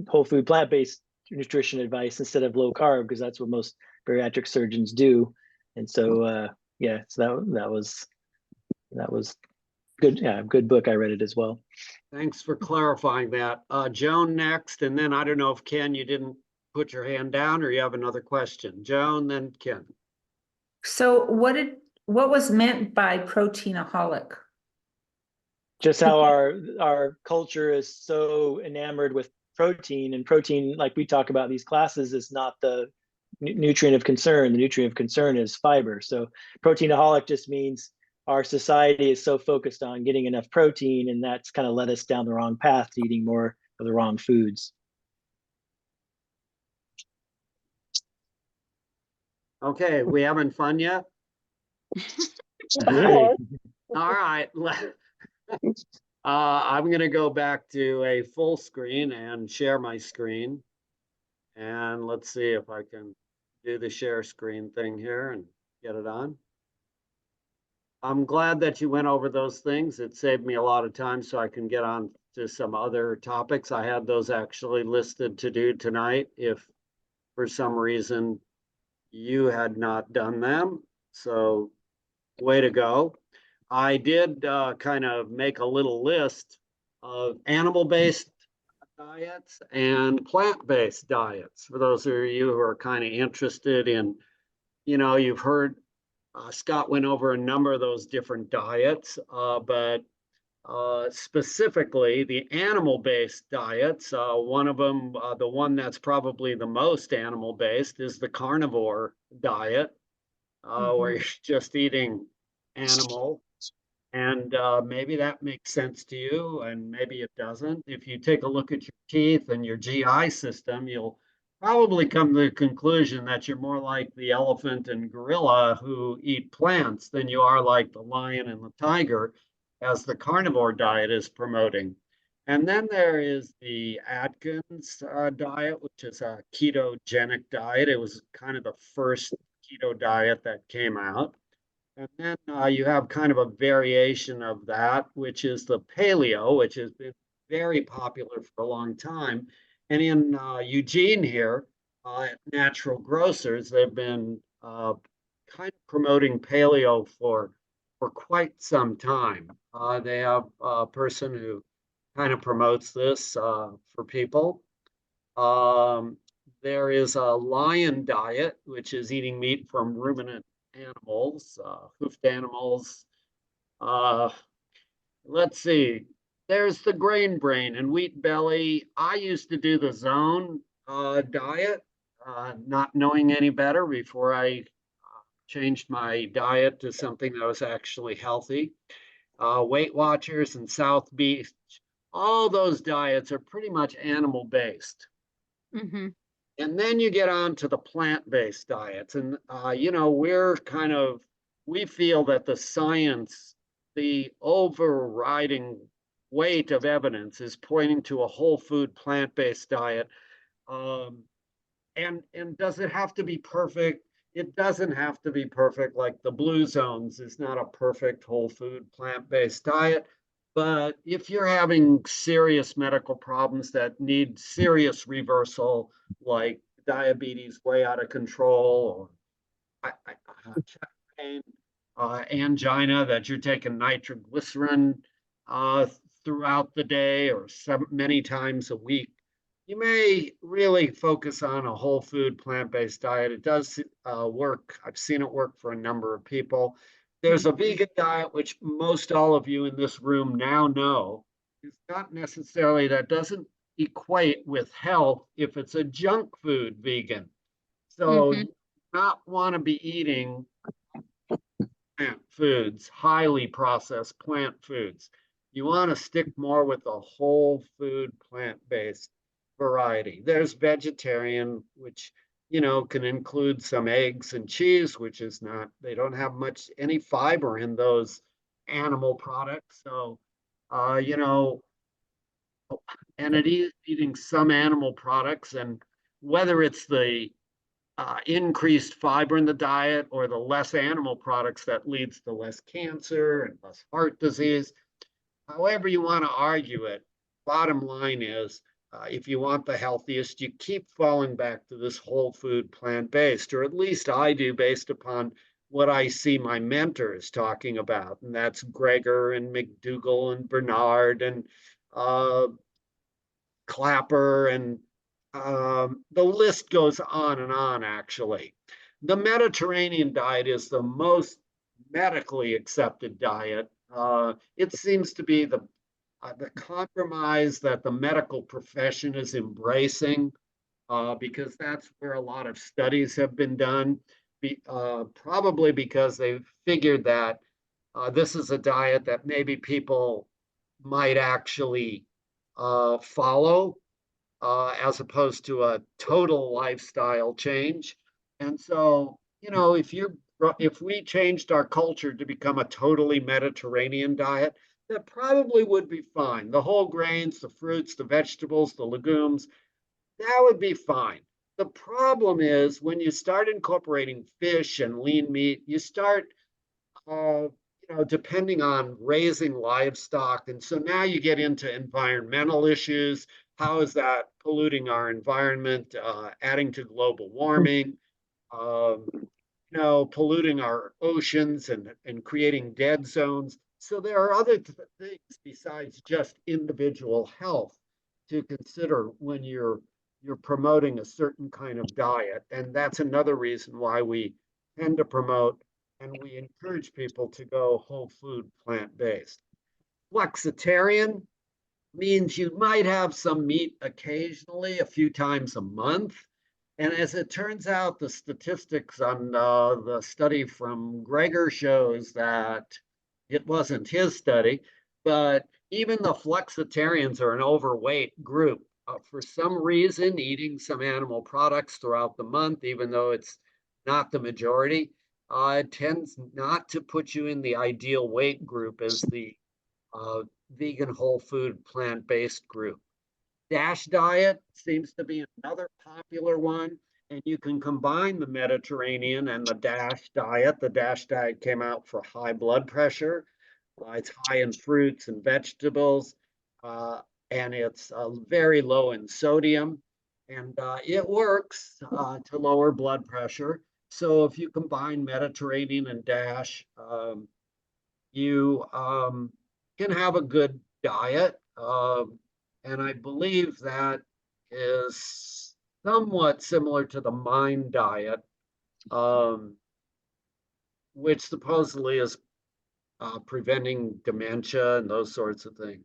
whole food plant-based nutrition advice instead of low carb, because that's what most bariatric surgeons do. And so so that was good. Yeah, good book. I read it as well.
Thanks for clarifying that. Joan next, and then I don't know if Ken, you didn't put your hand down or you have another question. Joan, then Ken.
So what was meant by proteinaholic?
Just how our culture is so enamored with protein, and protein, like we talk about these classes, is not the nutrient of concern. The nutrient of concern is fiber. So proteinaholic just means our society is so focused on getting enough protein, and that's kind of led us down the wrong path to eating more of the wrong foods.
Okay, we having fun yet? All right. I'm going to go back to a full screen and share my screen. And let's see if I can do the share screen thing here and get it on. I'm glad that you went over those things. It saved me a lot of time so I can get on to some other topics. I had those actually listed to do tonight if for some reason you had not done them. So way to go. I did kind of make a little list of animal-based diets and plant-based diets. For those of you who are kind of interested in, you've heard Scott went over a number of those different diets, but specifically the animal-based diets. One of them, the one that's probably the most animal-based, is the carnivore diet, where you're just eating animal. And maybe that makes sense to you, and maybe it doesn't. If you take a look at your teeth and your GI system, you'll probably come to the conclusion that you're more like the elephant and gorilla who eat plants than you are like the lion and the tiger, as the carnivore diet is promoting. And then there is the Atkins diet, which is a ketogenic diet. It was kind of the first keto diet that came out. And then you have kind of a variation of that, which is the paleo, which has been very popular for a long time. And in Eugene here, at Natural Grocers, they've been kind of promoting paleo for quite some time. They have a person who kind of promotes this for people. There is a lion diet, which is eating meat from ruminant animals, hoofed animals. Let's see. There's the grain brain and wheat belly. I used to do the zone diet, not knowing any better before I changed my diet to something that was actually healthy. Weight Watchers and South Beach, all those diets are pretty much animal based.
Mm-hmm.
And then you get on to the plant-based diets. And, we feel that the science, the overriding weight of evidence is pointing to a whole food plant-based diet. And does it have to be perfect? It doesn't have to be perfect. Like the Blue Zones is not a perfect whole food plant-based diet. But if you're having serious medical problems that need serious reversal, like diabetes way out of control, or chest pain, angina, that you're taking nitroglycerin throughout the day or many times a week, you may really focus on a whole food plant-based diet. It does work. I've seen it work for a number of people. There's a vegan diet, which most all of you in this room now know is not necessarily, that doesn't equate with health if it's a junk food vegan. So you do not want to be eating plant foods, highly processed plant foods. You want to stick more with a whole food plant-based variety. There's vegetarian, which can include some eggs and cheese, which is not, they don't have any fiber in those animal products. So, and eating some animal products, and whether it's the increased fiber in the diet or the less animal products that leads to less cancer and less heart disease, however you want to argue it, bottom line is, if you want the healthiest, you keep falling back to this whole food plant-based, or at least I do, based upon what I see my mentors talking about. And that's Greger and McDougall and Bernard and Clapper, and the list goes on, actually. The Mediterranean diet is the most medically accepted diet. It seems to be the compromise that the medical profession is embracing, because that's where a lot of studies have been done, probably because they've figured that this is a diet that maybe people might actually follow, as opposed to a total lifestyle change. And so, if we changed our culture to become a totally Mediterranean diet, that probably would be fine. The whole grains, the fruits, the vegetables, the legumes, that would be fine. The problem is when you start incorporating fish and lean meat, you start, depending on raising livestock. And so now you get into environmental issues. How is that polluting our environment, adding to global warming? Polluting our oceans and creating dead zones. So there are other things besides just individual health to consider when you're promoting a certain kind of diet. And that's another reason why we tend to promote and we encourage people to go whole food plant-based. Flexitarian means you might have some meat occasionally, a few times a month. And as it turns out, the statistics on the study from Greger shows that it wasn't his study, but even the flexitarians are an overweight group. For some reason, eating some animal products throughout the month, even though it's not the majority, it tends not to put you in the ideal weight group as the vegan, whole food, plant-based group. DASH diet seems to be another popular one, and you can combine the Mediterranean and the DASH diet. The DASH diet came out for high blood pressure. It's high in fruits and vegetables, and it's very low in sodium, and it works to lower blood pressure. So if you combine Mediterranean and DASH, you can have a good diet. And I believe that is somewhat similar to the MIND diet, which supposedly is preventing dementia and those sorts of things.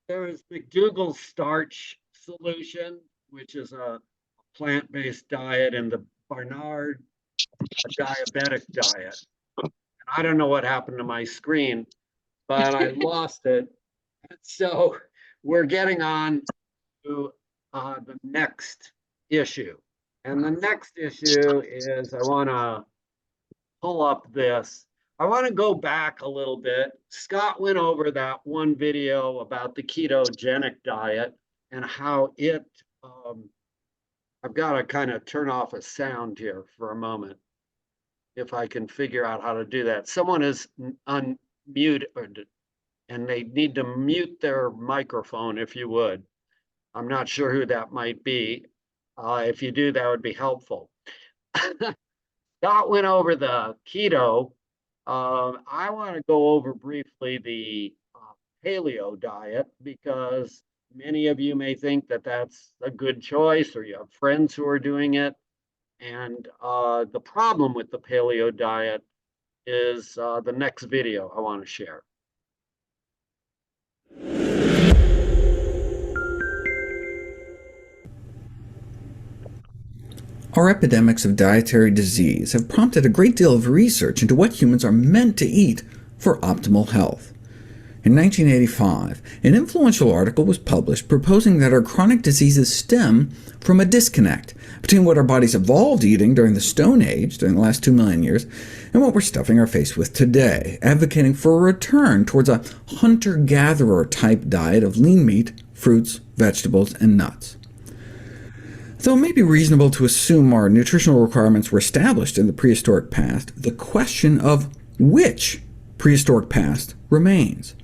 There is McDougall's starch solution, which is a plant-based diet, and the Barnard diabetic diet. And I don't know what happened to my screen, but I lost it. So we're getting on to the next issue. And the next issue is, I want to pull up this. I want to go back a little bit. Scott went over that one video about the ketogenic diet and how it, I've got to kind of turn off a sound here for a moment, if I can figure out how to do that. Someone is unmuted, and they need to mute their microphone if you would. I'm not sure who that might be. If you do, that would be helpful. Scott went over the keto. I want to go over briefly the paleo diet, because many of you may think that that's a good choice, or you have friends who are doing it. And the problem with the paleo diet is the next video I want to share.
Our epidemics of dietary disease have prompted a great deal of research into what humans are meant to eat for optimal health. In 1985, an influential article was published proposing that our chronic diseases stem from a disconnect between what our bodies evolved eating during the Stone Age, during the last 2 million years, and what we're stuffing our face with today, advocating for a return towards a hunter-gatherer type diet of lean meat, fruits, vegetables, and nuts. Though it may be reasonable to assume our nutritional requirements were established in the prehistoric past, the question of which prehistoric past remains.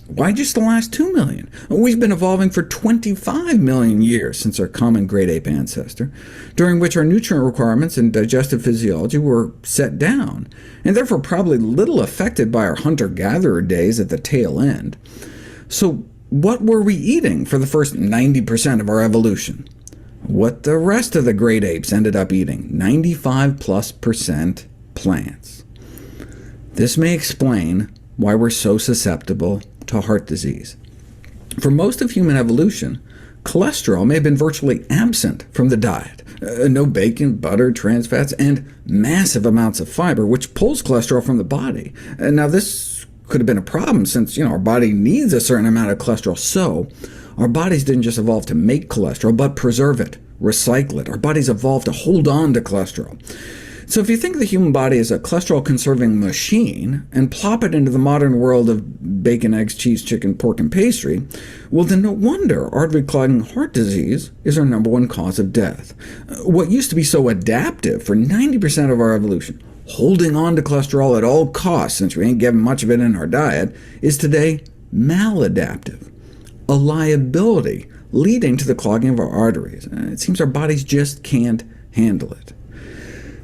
Why just the last 2 million? We've been evolving for 25 million years since our common great ape ancestor, during which our nutrient requirements and digestive physiology were set down, and therefore probably little affected by our hunter-gatherer days at the tail end. So what were we eating for the first 90% of our evolution? What the rest of the great apes ended up eating, 95+% plants. This may explain why we're so susceptible to heart disease. For most of human evolution, cholesterol may have been virtually absent from the diet. No bacon, butter, trans fats, and massive amounts of fiber, which pulls cholesterol from the body. Now this could have been a problem since our body needs a certain amount of cholesterol, so our bodies didn't just evolve to make cholesterol, but preserve it, recycle it. Our bodies evolved to hold on to cholesterol. So if you think of the human body as a cholesterol-conserving machine, and plop it into the modern world of bacon, eggs, cheese, chicken, pork, and pastry, well then no wonder artery-clogging heart disease is our #1 cause of death. What used to be so adaptive for 90% of our evolution, holding on to cholesterol at all costs since we ain't getting much of it in our diet, is today maladaptive, a liability leading to the clogging of our arteries. It seems our bodies just can't handle it.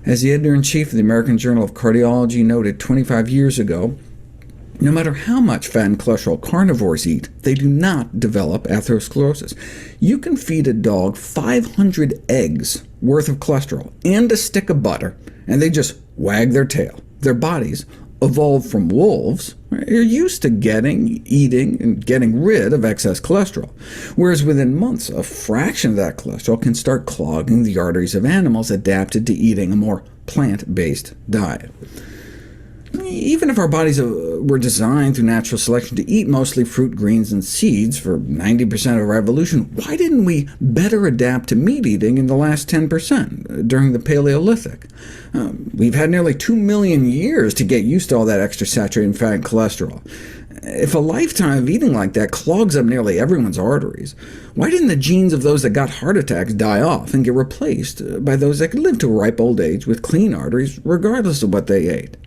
As the editor-in-chief of the American Journal of Cardiology noted 25 years ago, no matter how much fat and cholesterol carnivores eat, they do not develop atherosclerosis. You can feed a dog 500 eggs worth of cholesterol and a stick of butter, and they just wag their tail. Their bodies evolved from wolves are used to getting, eating, and getting rid of excess cholesterol, whereas within months, a fraction of that cholesterol can start clogging the arteries of animals adapted to eating a more plant-based diet. Even if our bodies were designed through natural selection to eat mostly fruit, greens, and seeds for 90% of our evolution, why didn't we better adapt to meat eating in the last 10% during the Paleolithic? We've had nearly 2 million years to get used to all that extra saturated fat and cholesterol. If a lifetime of eating like that clogs up nearly everyone's arteries, why didn't the genes of those that got heart attacks die off and get replaced by those that could live to a ripe old age with clean arteries regardless of what they ate?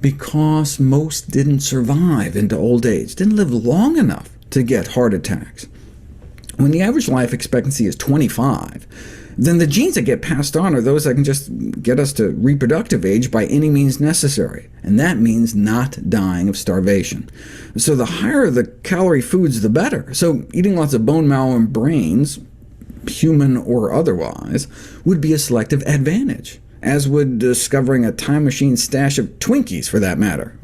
Because most didn't survive into old age, didn't live long enough to get heart attacks. When the average life expectancy is 25, then the genes that get passed on are those that can just get us to reproductive age by any means necessary, and that means not dying of starvation. So the higher the calorie foods, the better. So eating lots of bone marrow and brains, human or otherwise, would be a selective advantage, as would discovering a time machine stash of Twinkies, for that matter.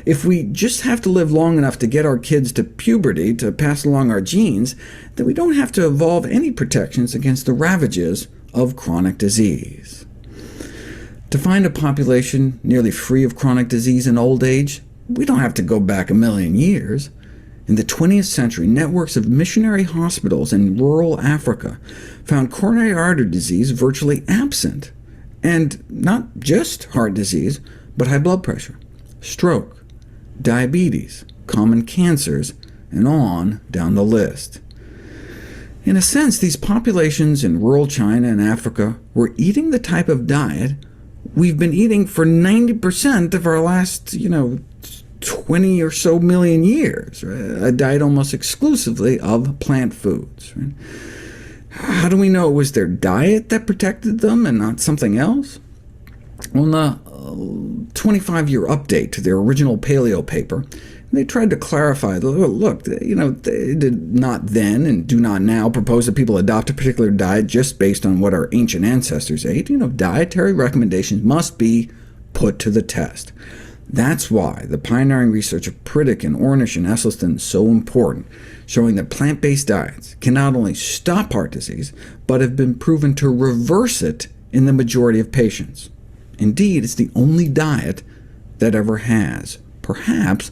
If we just have to live long enough to get our kids to puberty to pass along our genes, then we don't have to evolve any protections against the ravages of chronic disease. To find a population nearly free of chronic disease in old age, we don't have to go back a million years. In the 20th century, networks of missionary hospitals in rural Africa found coronary artery disease virtually absent, and not just heart disease, but high blood pressure, stroke, diabetes, common cancers, and on down the list. In a sense, these populations in rural China and Africa were eating the type of diet we've been eating for 90% of our last, 20 or so million years, right? A diet almost exclusively of plant foods. Right? How do we know it was their diet that protected them and not something else? Well, in the 25-year update to their original paleo paper, they tried to clarify, look, they did not then and do not now propose that people adopt a particular diet just based on what our ancient ancestors ate. Dietary recommendations must be put to the test. That's why the pioneering research of Pritikin, Ornish, and Esselstyn is so important, showing that plant-based diets can not only stop heart disease, but have been proven to reverse it in the majority of patients. Indeed, it's the only diet that ever has, perhaps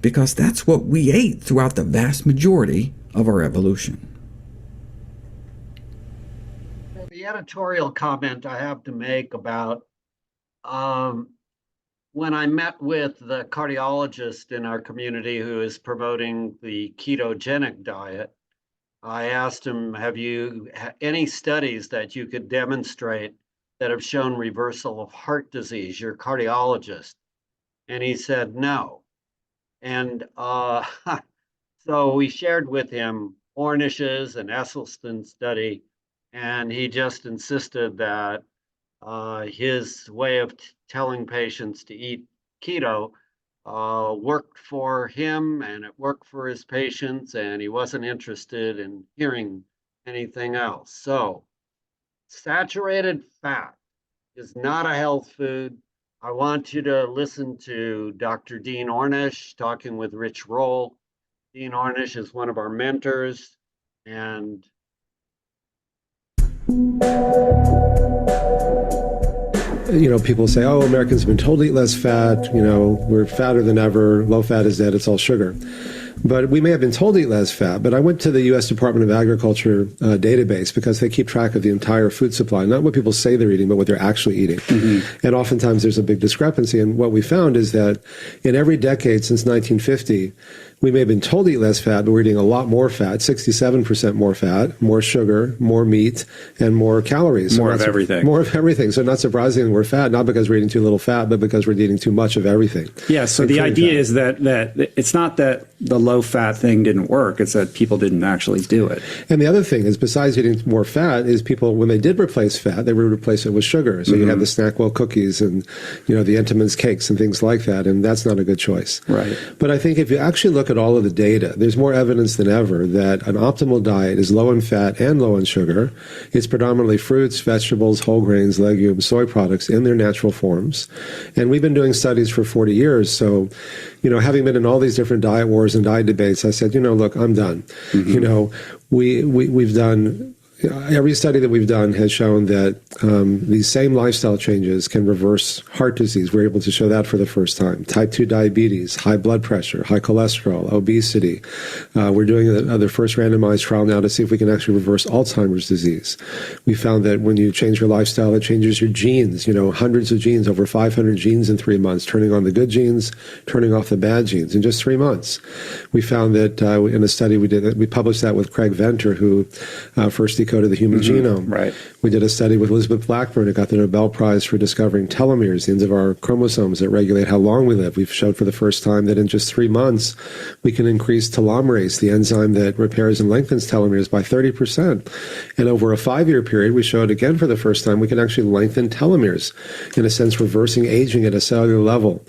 because that's what we ate throughout the vast majority of our evolution.
The editorial comment I have to make about when I met with the cardiologist in our community who is promoting the ketogenic diet, I asked him, have you any studies that you could demonstrate that have shown reversal of heart disease, your cardiologist? And he said no. And so we shared with him Ornish's and Esselstyn's study, and he just insisted that his way of telling patients to eat keto worked for him, and it worked for his patients, and he wasn't interested in hearing anything else. So saturated fat is not a health food. I want you to listen to Dr. Dean Ornish talking with Rich Roll. Dean Ornish is one of our mentors, and
people say, oh, Americans have been told to eat less fat, we're fatter than ever, low fat is dead, it's all sugar. But we may have been told to eat less fat, but I went to the U.S. Department of Agriculture database because they keep track of the entire food supply, not what people say they're eating, but what they're actually eating. Mm-hmm. And oftentimes there's a big discrepancy. And what we found is that in every decade since 1950, we may have been told to eat less fat, but we're eating a lot more fat, 67% more fat, more sugar, more meat, and more calories.
More of everything.
More of everything. So not surprisingly, we're fat, not because we're eating too little fat, but because we're eating too much of everything.
Yeah, so the idea is that it's not that the low fat thing didn't work. It's that people didn't actually do it.
And the other thing is, besides eating more fat, is people, when they did replace fat, they would replace it with sugar. So you have the Snackwell cookies and, you know, the Entenmann's cakes and things like that. And that's not a good choice.
Right.
But I think if you actually look at all of the data, there's more evidence than ever that an optimal diet is low in fat and low in sugar. It's predominantly fruits, vegetables, whole grains, legumes, soy products in their natural forms. And we've been doing studies for 40 years. So, you know, having been in all these different diet wars and diet debates, I said, you know, look, I'm done. You know, we've done, every study that we've done has shown that these same lifestyle changes can reverse heart disease. We're able to show that for the first time. Type 2 diabetes, high blood pressure, high cholesterol, obesity. We're doing the first randomized trial now to see if we can actually reverse Alzheimer's disease. We found that when you change your lifestyle, it changes your genes, you know, hundreds of genes, over 500 genes in 3 months, turning on the good genes, turning off the bad genes in just 3 months. We found that in a study we did, we published that with Craig Venter, who first decoded the human genome.
Right.
We did a study with Elizabeth Blackburn, who got the Nobel Prize for discovering telomeres, the ends of our chromosomes that regulate how long we live. We've showed for the first time that in just 3 months, we can increase telomerase, the enzyme that repairs and lengthens telomeres, by 30%. And over a 5-year period, we showed again for the first time we can actually lengthen telomeres, in a sense reversing aging at a cellular level.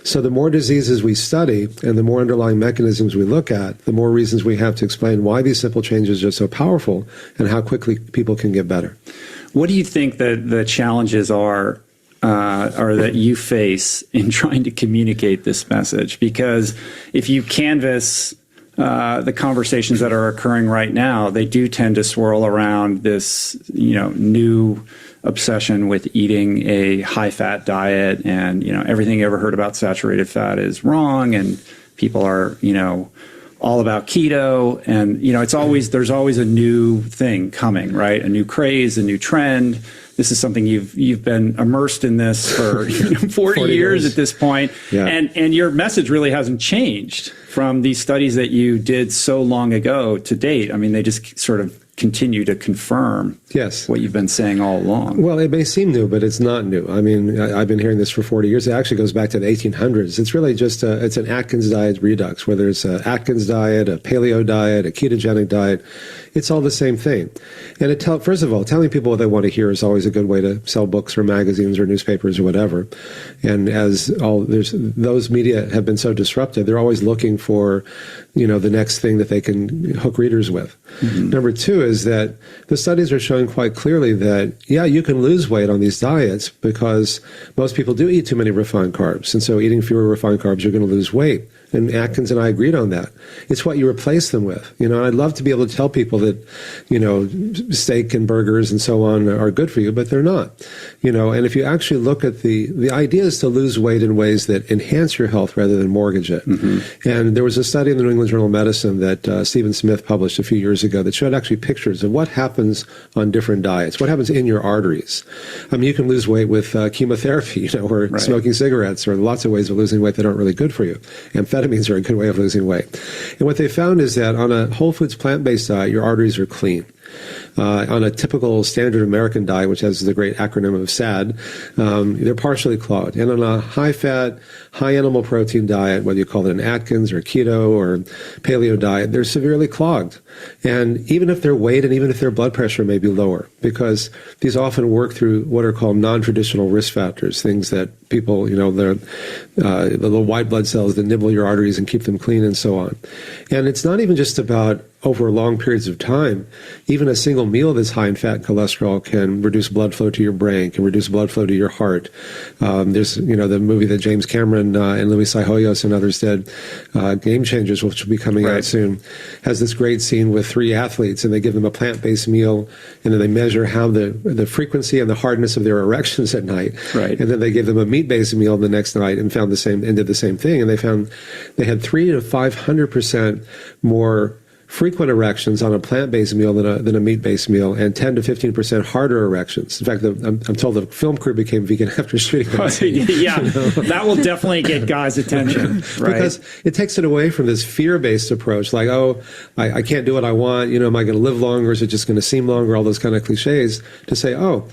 So the more diseases we study and the more underlying mechanisms we look at, the more reasons we have to explain why these simple changes are so powerful and how quickly people can get better.
What do you think that the challenges are or that you face in trying to communicate this message? Because if you canvass the conversations that are occurring right now, they do tend to swirl around this, you know, new obsession with eating a high-fat diet, and, you know, everything you ever heard about saturated fat is wrong, and people are, you know, all about keto, and, you know, it's always, there's always a new thing coming, right? A new craze, a new trend. This is something you've been immersed in this for 40 years at this point.
Yeah.
And your message really hasn't changed from these studies that you did so long ago to date. I mean, they just sort of continue to confirm what you've been saying all along.
Well, it may seem new, but it's not new. I mean, I've been hearing this for 40 years. It actually goes back to the 1800s. It's really just it's an Atkins diet redux, whether it's an Atkins diet, a paleo diet, a ketogenic diet. It's all the same thing. And first of all, telling people what they want to hear is always a good way to sell books or magazines or newspapers or whatever. And as those media have been so disruptive, they're always looking for, you know, the next thing that they can hook readers with. Number two is that the studies are showing quite clearly that, yeah, you can lose weight on these diets because most people do eat too many refined carbs. And so eating fewer refined carbs, you're going to lose weight. And Atkins and I agreed on that. It's what you replace them with. You know, I'd love to be able to tell people that, you know, steak and burgers and so on are good for you, but they're not. You know, and if you actually look at the idea is to lose weight in ways that enhance your health rather than mortgage it. And there was a study in the New England Journal of Medicine that Stephen Smith published a few years ago that showed actually pictures of what happens on different diets, what happens in your arteries. I mean, you can lose weight with chemotherapy, you know, or smoking cigarettes, or lots of ways of losing weight that aren't really good for you. Amphetamines are a good way of losing weight. And what they found is that on a whole foods plant-based diet, your arteries are clean. On a typical standard American diet, which has the great acronym of SAD, they're partially clogged. And on a high-fat, high animal protein diet, whether you call it an Atkins or keto or paleo diet, they're severely clogged. And even if their weight and even if their blood pressure may be lower, because these often work through what are called non-traditional risk factors, things that people, you know, the little white blood cells that nibble your arteries and keep them clean and so on. And it's not even just about over long periods of time. Even a single meal that's high in fat and cholesterol can reduce blood flow to your brain, can reduce blood flow to your heart. There's, you know, the movie that James Cameron and Luis Hoyos and others did, Game Changers, which will be coming out soon, has this great scene with 3 athletes, and they give them a plant-based meal, and then they measure how the frequency and the hardness of their erections at night. And then they give them a meat-based meal the next night and found did the same thing. And they found they had 300 to 500% more frequent erections on a plant-based meal than a meat-based meal, and 10 to 15% harder erections. In fact, I'm told the film crew became vegan after shooting that scene.
Yeah, you know? That will definitely get guys' attention, right?
Because it takes it away from this fear-based approach, like, oh, I can't do what I want, you know, am I going to live longer? Is it just going to seem longer? All those kind of cliches, to say, oh,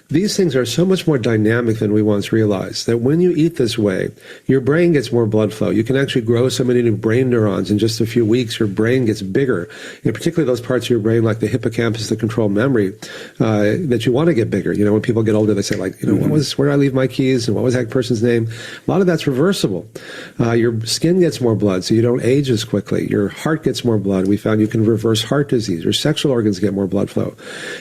these things are so much more dynamic than we once realized, that when you eat this way, your brain gets more blood flow. You can actually grow so many new brain neurons in just a few weeks. Your brain gets bigger, and particularly those parts of your brain like the hippocampus that control memory, that you want to get bigger. You know, when people get older, they say like, you know, where did I leave my keys, and what was that person's name? A lot of that's reversible. Your skin gets more blood, so you don't age as quickly. Your heart gets more blood. We found you can reverse heart disease. Your sexual organs get more blood flow.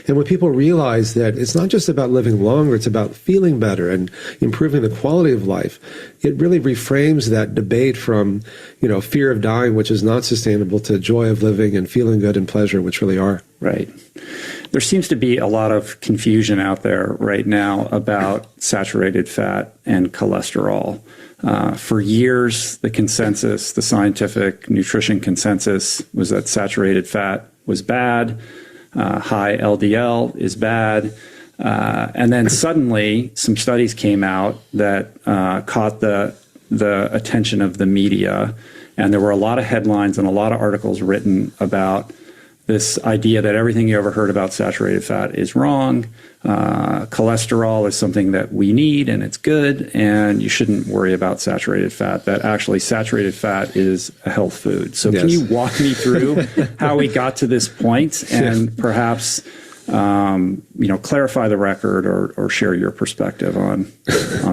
And when people realize that it's not just about living longer, it's about feeling better and improving the quality of life, it really reframes that debate from, you know, fear of dying, which is not sustainable, to joy of living and feeling good and pleasure, which really are.
Right. There seems to be a lot of confusion out there right now about saturated fat and cholesterol. For years, the consensus, the scientific nutrition consensus, was that saturated fat was bad, high LDL is bad. And then suddenly some studies came out that caught the attention of the media. And there were a lot of headlines and a lot of articles written about this idea that everything you ever heard about saturated fat is wrong. Cholesterol is something that we need and it's good, and you shouldn't worry about saturated fat, that actually saturated fat is a health food. So can you walk me through how we got to this point and perhaps clarify the record or share your perspective on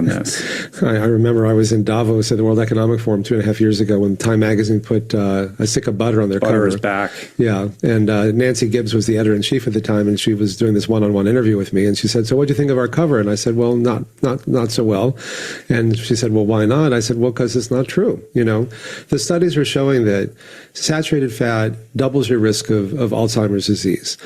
this?
I remember I was in Davos at the World Economic Forum 2.5 years ago when Time Magazine put a stick of butter on their cover.
Butter is back.
Yeah, and Nancy Gibbs was the editor-in-chief at the time, and she was doing this one-on-one interview with me, and she said, "So what do you think of our cover?" And I said, "Well, not so well." And she said, "Well, why not?" I said, "Well, because it's not true. You know, the studies were showing that saturated fat doubles your risk of Alzheimer's disease.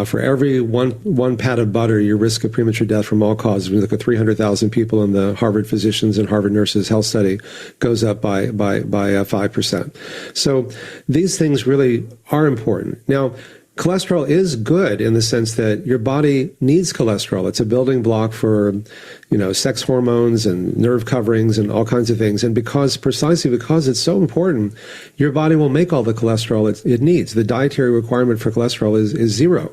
For every one pat of butter, your risk of premature death from all causes, we look at 300,000 people in the Harvard Physicians and Harvard Nurses Health Study, goes up by 5%. So these things really are important. Now, cholesterol is good in the sense that your body needs cholesterol. It's a building block for, you know, sex hormones and nerve coverings and all kinds of things. And precisely because it's so important, your body will make all the cholesterol it needs. The dietary requirement for cholesterol is zero.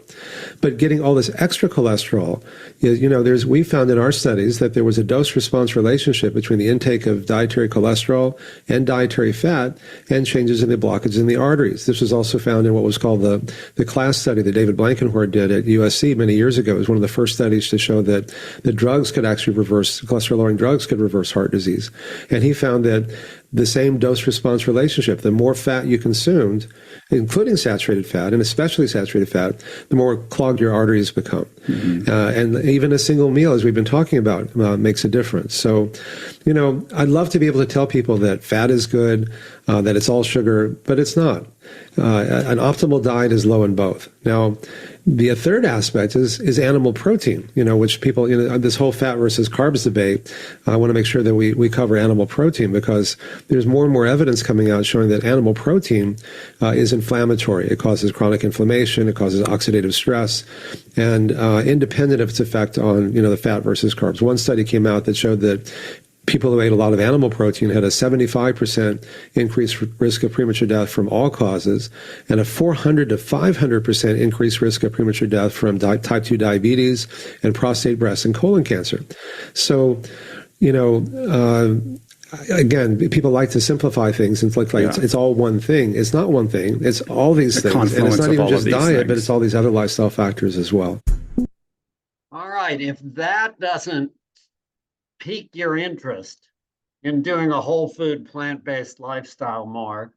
But getting all this extra cholesterol is, you know, we found in our studies that there was a dose-response relationship between the intake of dietary cholesterol and dietary fat and changes in the blockage in the arteries. This was also found in what was called the CLASS study that David Blankenhorn did at USC many years ago. It was one of the first studies to show that the drugs could actually cholesterol-lowering drugs could reverse heart disease. And he found that the same dose-response relationship, the more fat you consumed, including saturated fat, and especially saturated fat, the more clogged your arteries become. Mm-hmm. And even a single meal, as we've been talking about, makes a difference. So, you know, I'd love to be able to tell people that fat is good, that it's all sugar, but it's not. An optimal diet is low in both. Now, the third aspect is animal protein, you know, which people, you know, this whole fat versus carbs debate, I want to make sure that we cover animal protein, because there's more and more evidence coming out showing that animal protein is inflammatory. It causes chronic inflammation, it causes oxidative stress, and independent of its effect on, you know, the fat versus carbs. One study came out that showed that people who ate a lot of animal protein had a 75% increased risk of premature death from all causes, and a 400 to 500% increased risk of premature death from type 2 diabetes and prostate, breast, and colon cancer. So, you know, again, people like to simplify things and like it's all one thing. It's not one thing. It's all these things. And it's not even just diet, but it's all these other lifestyle factors as well.
All right. If that doesn't pique your interest in doing a whole food, plant-based lifestyle more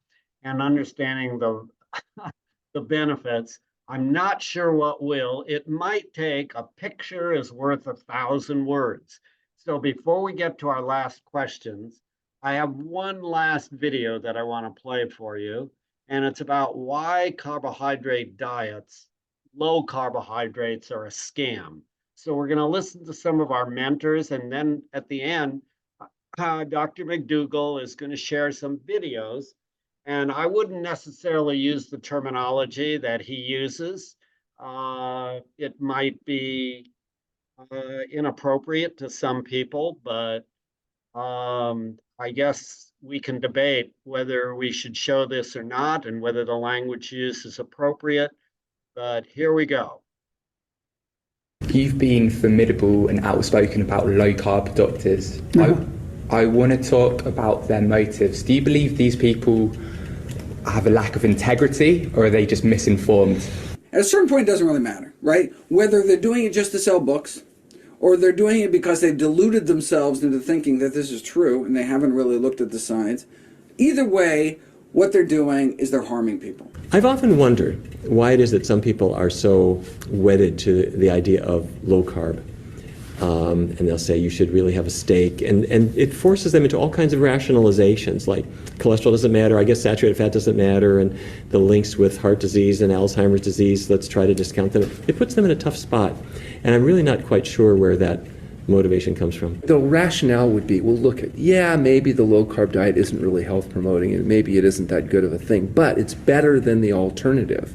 and understanding the benefits, I'm not sure what will. It might take a picture is worth 1,000 words. So before we get to our last questions, I have one last video that I want to play for you, and it's about why carbohydrate diets, low carbohydrates, are a scam. So we're going to listen to some of our mentors, and then at the end, Dr. McDougall is going to share some videos. And I wouldn't necessarily use the terminology that he uses. It might be inappropriate to some people, but I guess we can debate whether we should show this or not and whether the language used is appropriate. But here we go.
You've been formidable and outspoken about low-carb doctors. I want to talk about their motives. Do you believe these people have a lack of integrity, or are they just misinformed?
At a certain point, it doesn't really matter, right? Whether they're doing it just to sell books, or they're doing it because they've deluded themselves into thinking that this is true and they haven't really looked at the science. Either way, what they're doing is they're harming people.
I've often wondered why it is that some people are so wedded to the idea of low carb. And they'll say you should really have a steak. And it forces them into all kinds of rationalizations, like cholesterol doesn't matter, I guess saturated fat doesn't matter, and the links with heart disease and Alzheimer's disease, let's try to discount them. It puts them in a tough spot. And I'm really not quite sure where that motivation comes from.
The rationale would be, well, look, yeah, maybe the low-carb diet isn't really health promoting, and maybe it isn't that good of a thing, but it's better than the alternative.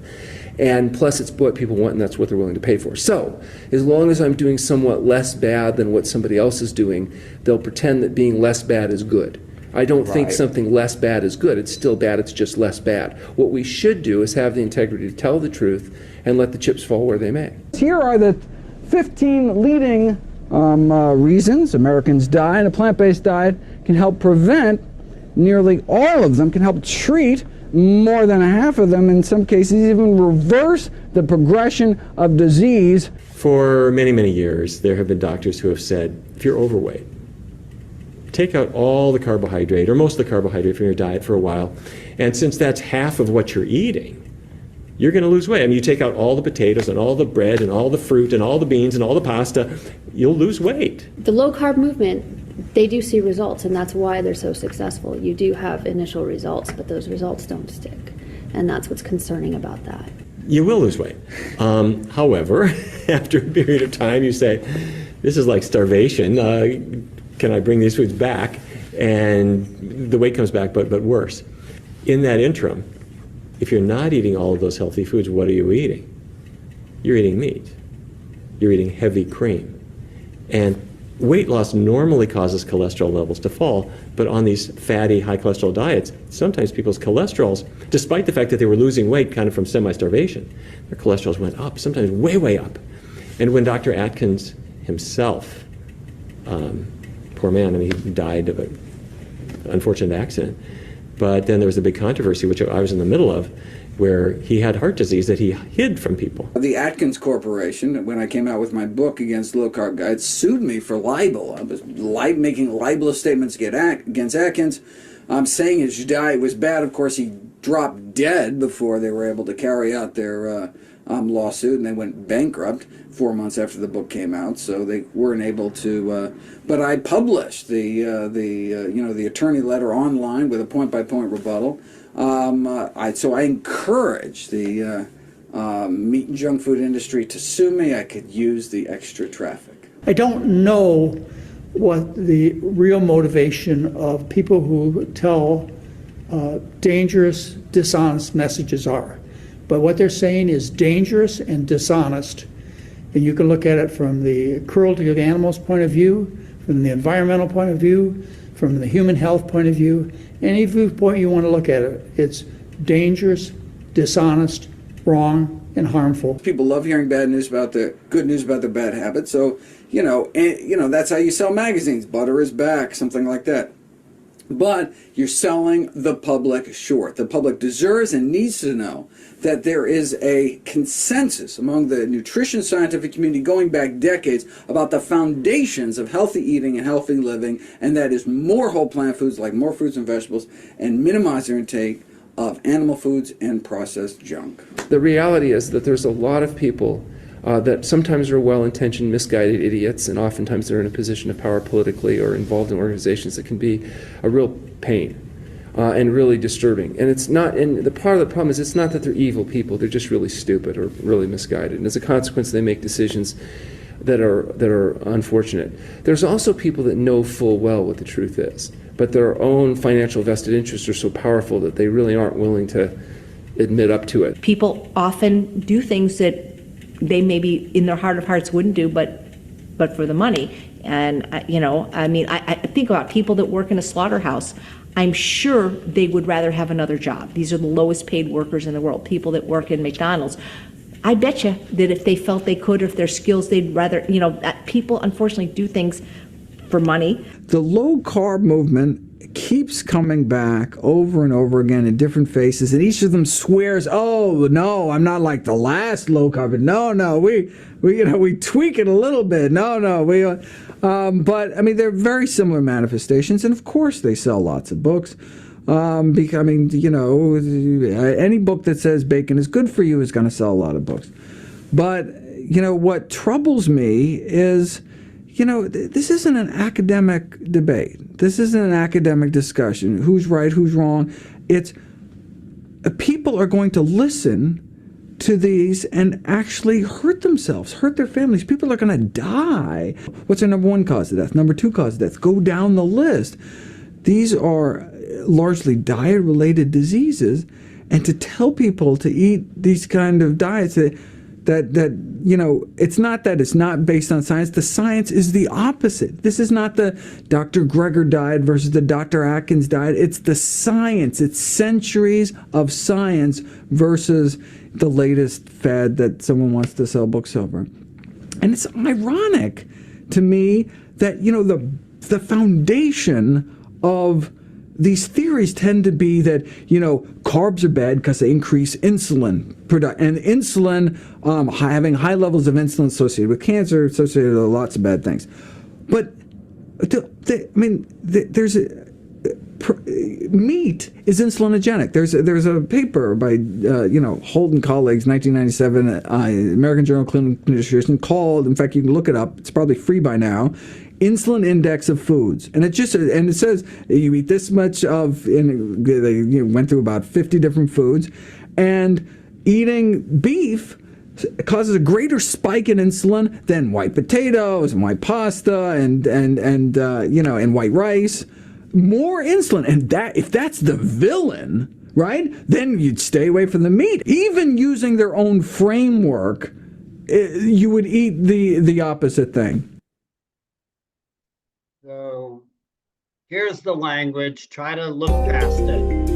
And plus, it's what people want, and that's what they're willing to pay for. So, as long as I'm doing somewhat less bad than what somebody else is doing, they'll pretend that being less bad is good. I don't think something less bad is good. It's still bad, it's just less bad. What we should do is have the integrity to tell the truth and let the chips fall where they may.
Here are the 15 leading reasons Americans die, and a plant-based diet can help prevent nearly all of them, can help treat more than half of them, in some cases even reverse the progression of disease.
For many, many years, there have been doctors who have said, if you're overweight, take out all the carbohydrate, or most of the carbohydrate from your diet for a while, and since that's half of what you're eating, you're going to lose weight. I mean, you take out all the potatoes and all the bread and all the fruit and all the beans and all the pasta, you'll lose weight.
The low-carb movement, they do see results, and that's why they're so successful. You do have initial results, but those results don't stick, and that's what's concerning about that.
You will lose weight. However, after a period of time, you say, this is like starvation. Can I bring these foods back? And the weight comes back, but worse. In that interim, if you're not eating all of those healthy foods, what are you eating? You're eating meat. You're eating heavy cream. And weight loss normally causes cholesterol levels to fall, but on these fatty, high cholesterol diets, sometimes people's cholesterols, despite the fact that they were losing weight kind of from semi-starvation, their cholesterols went up, sometimes way, way up. And when Dr. Atkins himself, poor man, I mean, he died of an unfortunate accident, but then there was a big controversy, which I was in the middle of, where he had heart disease that he hid from people.
The Atkins Corporation, when I came out with my book against low-carb diets, sued me for libel. I was making libelous statements against Atkins. I'm saying his diet was bad. Of course, he dropped dead before they were able to carry out their lawsuit, and they went bankrupt 4 months after the book came out, so they weren't able to. But I published the attorney letter online with a point-by-point rebuttal. So I encourage the meat and junk food industry to sue me. I could use the extra traffic.
I don't know what the real motivation of people who tell dangerous, dishonest messages are. But what they're saying is dangerous and dishonest. And you can look at it from the cruelty of animals point of view, from the environmental point of view, from the human health point of view. Any viewpoint you want to look at it, it's dangerous, dishonest, wrong, and harmful.
People love hearing bad news about the good news about the bad habits. So, that's how you sell magazines. Butter is back, something like that. But you're selling the public short. The public deserves and needs to know that there is a consensus among the nutrition scientific community going back decades about the foundations of healthy eating and healthy living, and that is more whole plant foods, like more fruits and vegetables, and minimize their intake of animal foods and processed junk.
The reality is that there's a lot of people that sometimes are well-intentioned, misguided idiots, and oftentimes they're in a position of power politically or involved in organizations that can be a real pain and really disturbing. And it's not, and the part of the problem is it's not that they're evil people, they're just really stupid or really misguided. And as a consequence, they make decisions that are unfortunate. There's also people that know full well what the truth is, but their own financial vested interests are so powerful that they really aren't willing to admit up to it.
People often do things that they maybe in their heart of hearts wouldn't do, but for the money. And I think about people that work in a slaughterhouse. I'm sure they would rather have another job. These are the lowest paid workers in the world. People that work in McDonald's, I bet you that if they felt they could, if their skills, they'd rather, you know, people unfortunately do things for money.
The low carb movement keeps coming back over and over again in different faces, and each of them swears, "Oh no, I'm not like the last low carb. No, we tweak it a little bit. No, but I mean they're very similar manifestations, and of course they sell lots of books. Because, I mean, you know, any book that says bacon is good for you is going to sell a lot of books. But you know what troubles me is, you know, this isn't an academic debate. This isn't an academic discussion. Who's right, who's wrong? It's people are going to listen to these and actually hurt themselves, hurt their families. People are going to die. What's their number one cause of death? Number two cause of death? Go down the list. These are largely diet-related diseases, and to tell people to eat these kind of diets that you know, it's not that it's not based on science. The science is the opposite. This is not the Dr. Greger diet versus the Dr. Atkins diet. It's the science. It's centuries of science versus the latest fad that someone wants to sell books over. And it's ironic to me that, you know, the foundation of these theories tend to be that, you know, carbs are bad because they increase insulin production, and insulin, having high levels of insulin associated with cancer, associated with lots of bad things. But meat is insulinogenic. There's a paper by Holt and colleagues, 1997, American Journal of Clinical Nutrition, called, in fact you can look it up, it's probably free by now, Insulin Index of Foods, and it says you eat this much of, and they went through about 50 different foods, and eating beef causes a greater spike in insulin than white potatoes and white pasta and white rice. More insulin, and if that's the villain, right? Then you'd stay away from the meat. Even using their own framework, you would eat the opposite thing.
So here's the language. Try to look past it.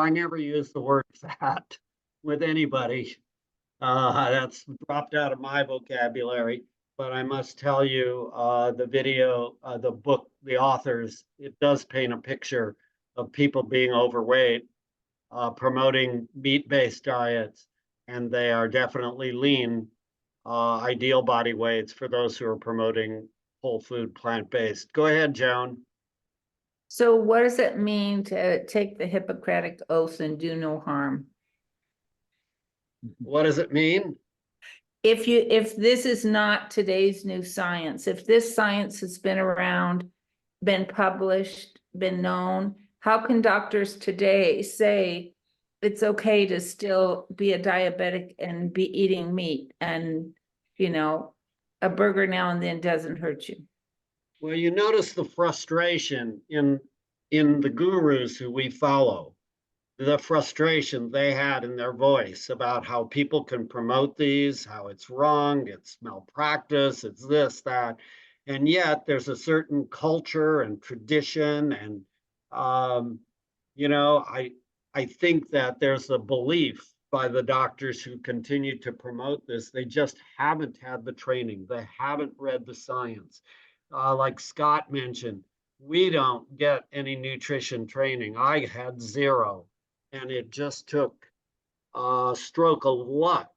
I never use the word fat with anybody. That's dropped out of my vocabulary. But I must tell you, the video, the book, the authors, it does paint a picture of people being overweight, promoting meat-based diets, and they are definitely lean, ideal body weights for those who are promoting whole food, plant-based. Go ahead, Joan.
So what does it mean to take the Hippocratic Oath and do no harm?
What does it mean?
If this is not today's new science, if this science has been around, been published, been known, how can doctors today say it's okay to still be a diabetic and be eating meat and, a burger now and then doesn't hurt you?
Well, you notice the frustration in the gurus who we follow, the frustration they had in their voice about how people can promote these, how it's wrong, it's malpractice, it's this, that. And yet there's a certain culture and tradition. And, I think that there's a belief by the doctors who continue to promote this. They just haven't had the training. They haven't read the science. Like Scott mentioned, we don't get any nutrition training. I had zero. And it just took a stroke of luck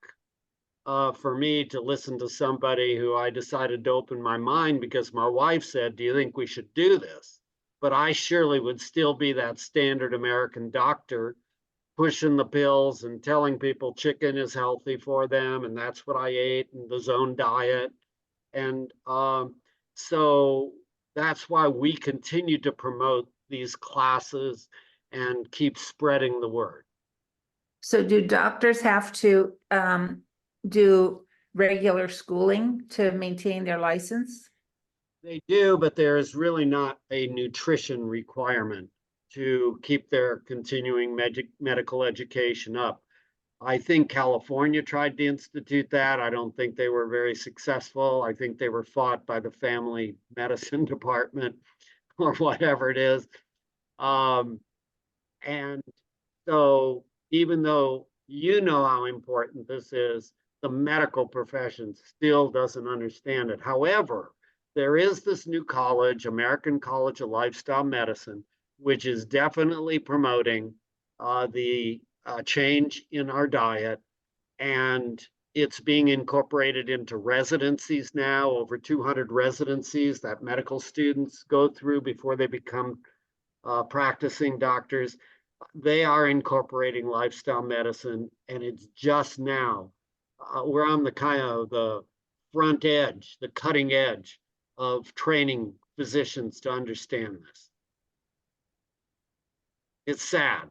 for me to listen to somebody who I decided to open my mind, because my wife said, do you think we should do this? But I surely would still be that standard American doctor pushing the pills and telling people chicken is healthy for them. And that's what I ate, and the zone diet. And so that's why we continue to promote these classes and keep spreading the word.
So do doctors have to do regular schooling to maintain their license?
They do, but there is really not a nutrition requirement to keep their continuing medical education up. I think California tried to institute that. I don't think they were very successful. I think they were fought by the family medicine department or whatever it is. And so even though you know how important this is, the medical profession still doesn't understand it. However, there is this new college, American College of Lifestyle Medicine, which is definitely promoting the change in our diet. And it's being incorporated into residencies now, over 200 residencies that medical students go through before they become practicing doctors. They are incorporating lifestyle medicine, and it's just now. We're on the kind of the front edge, the cutting edge of training physicians to understand this. It's sad.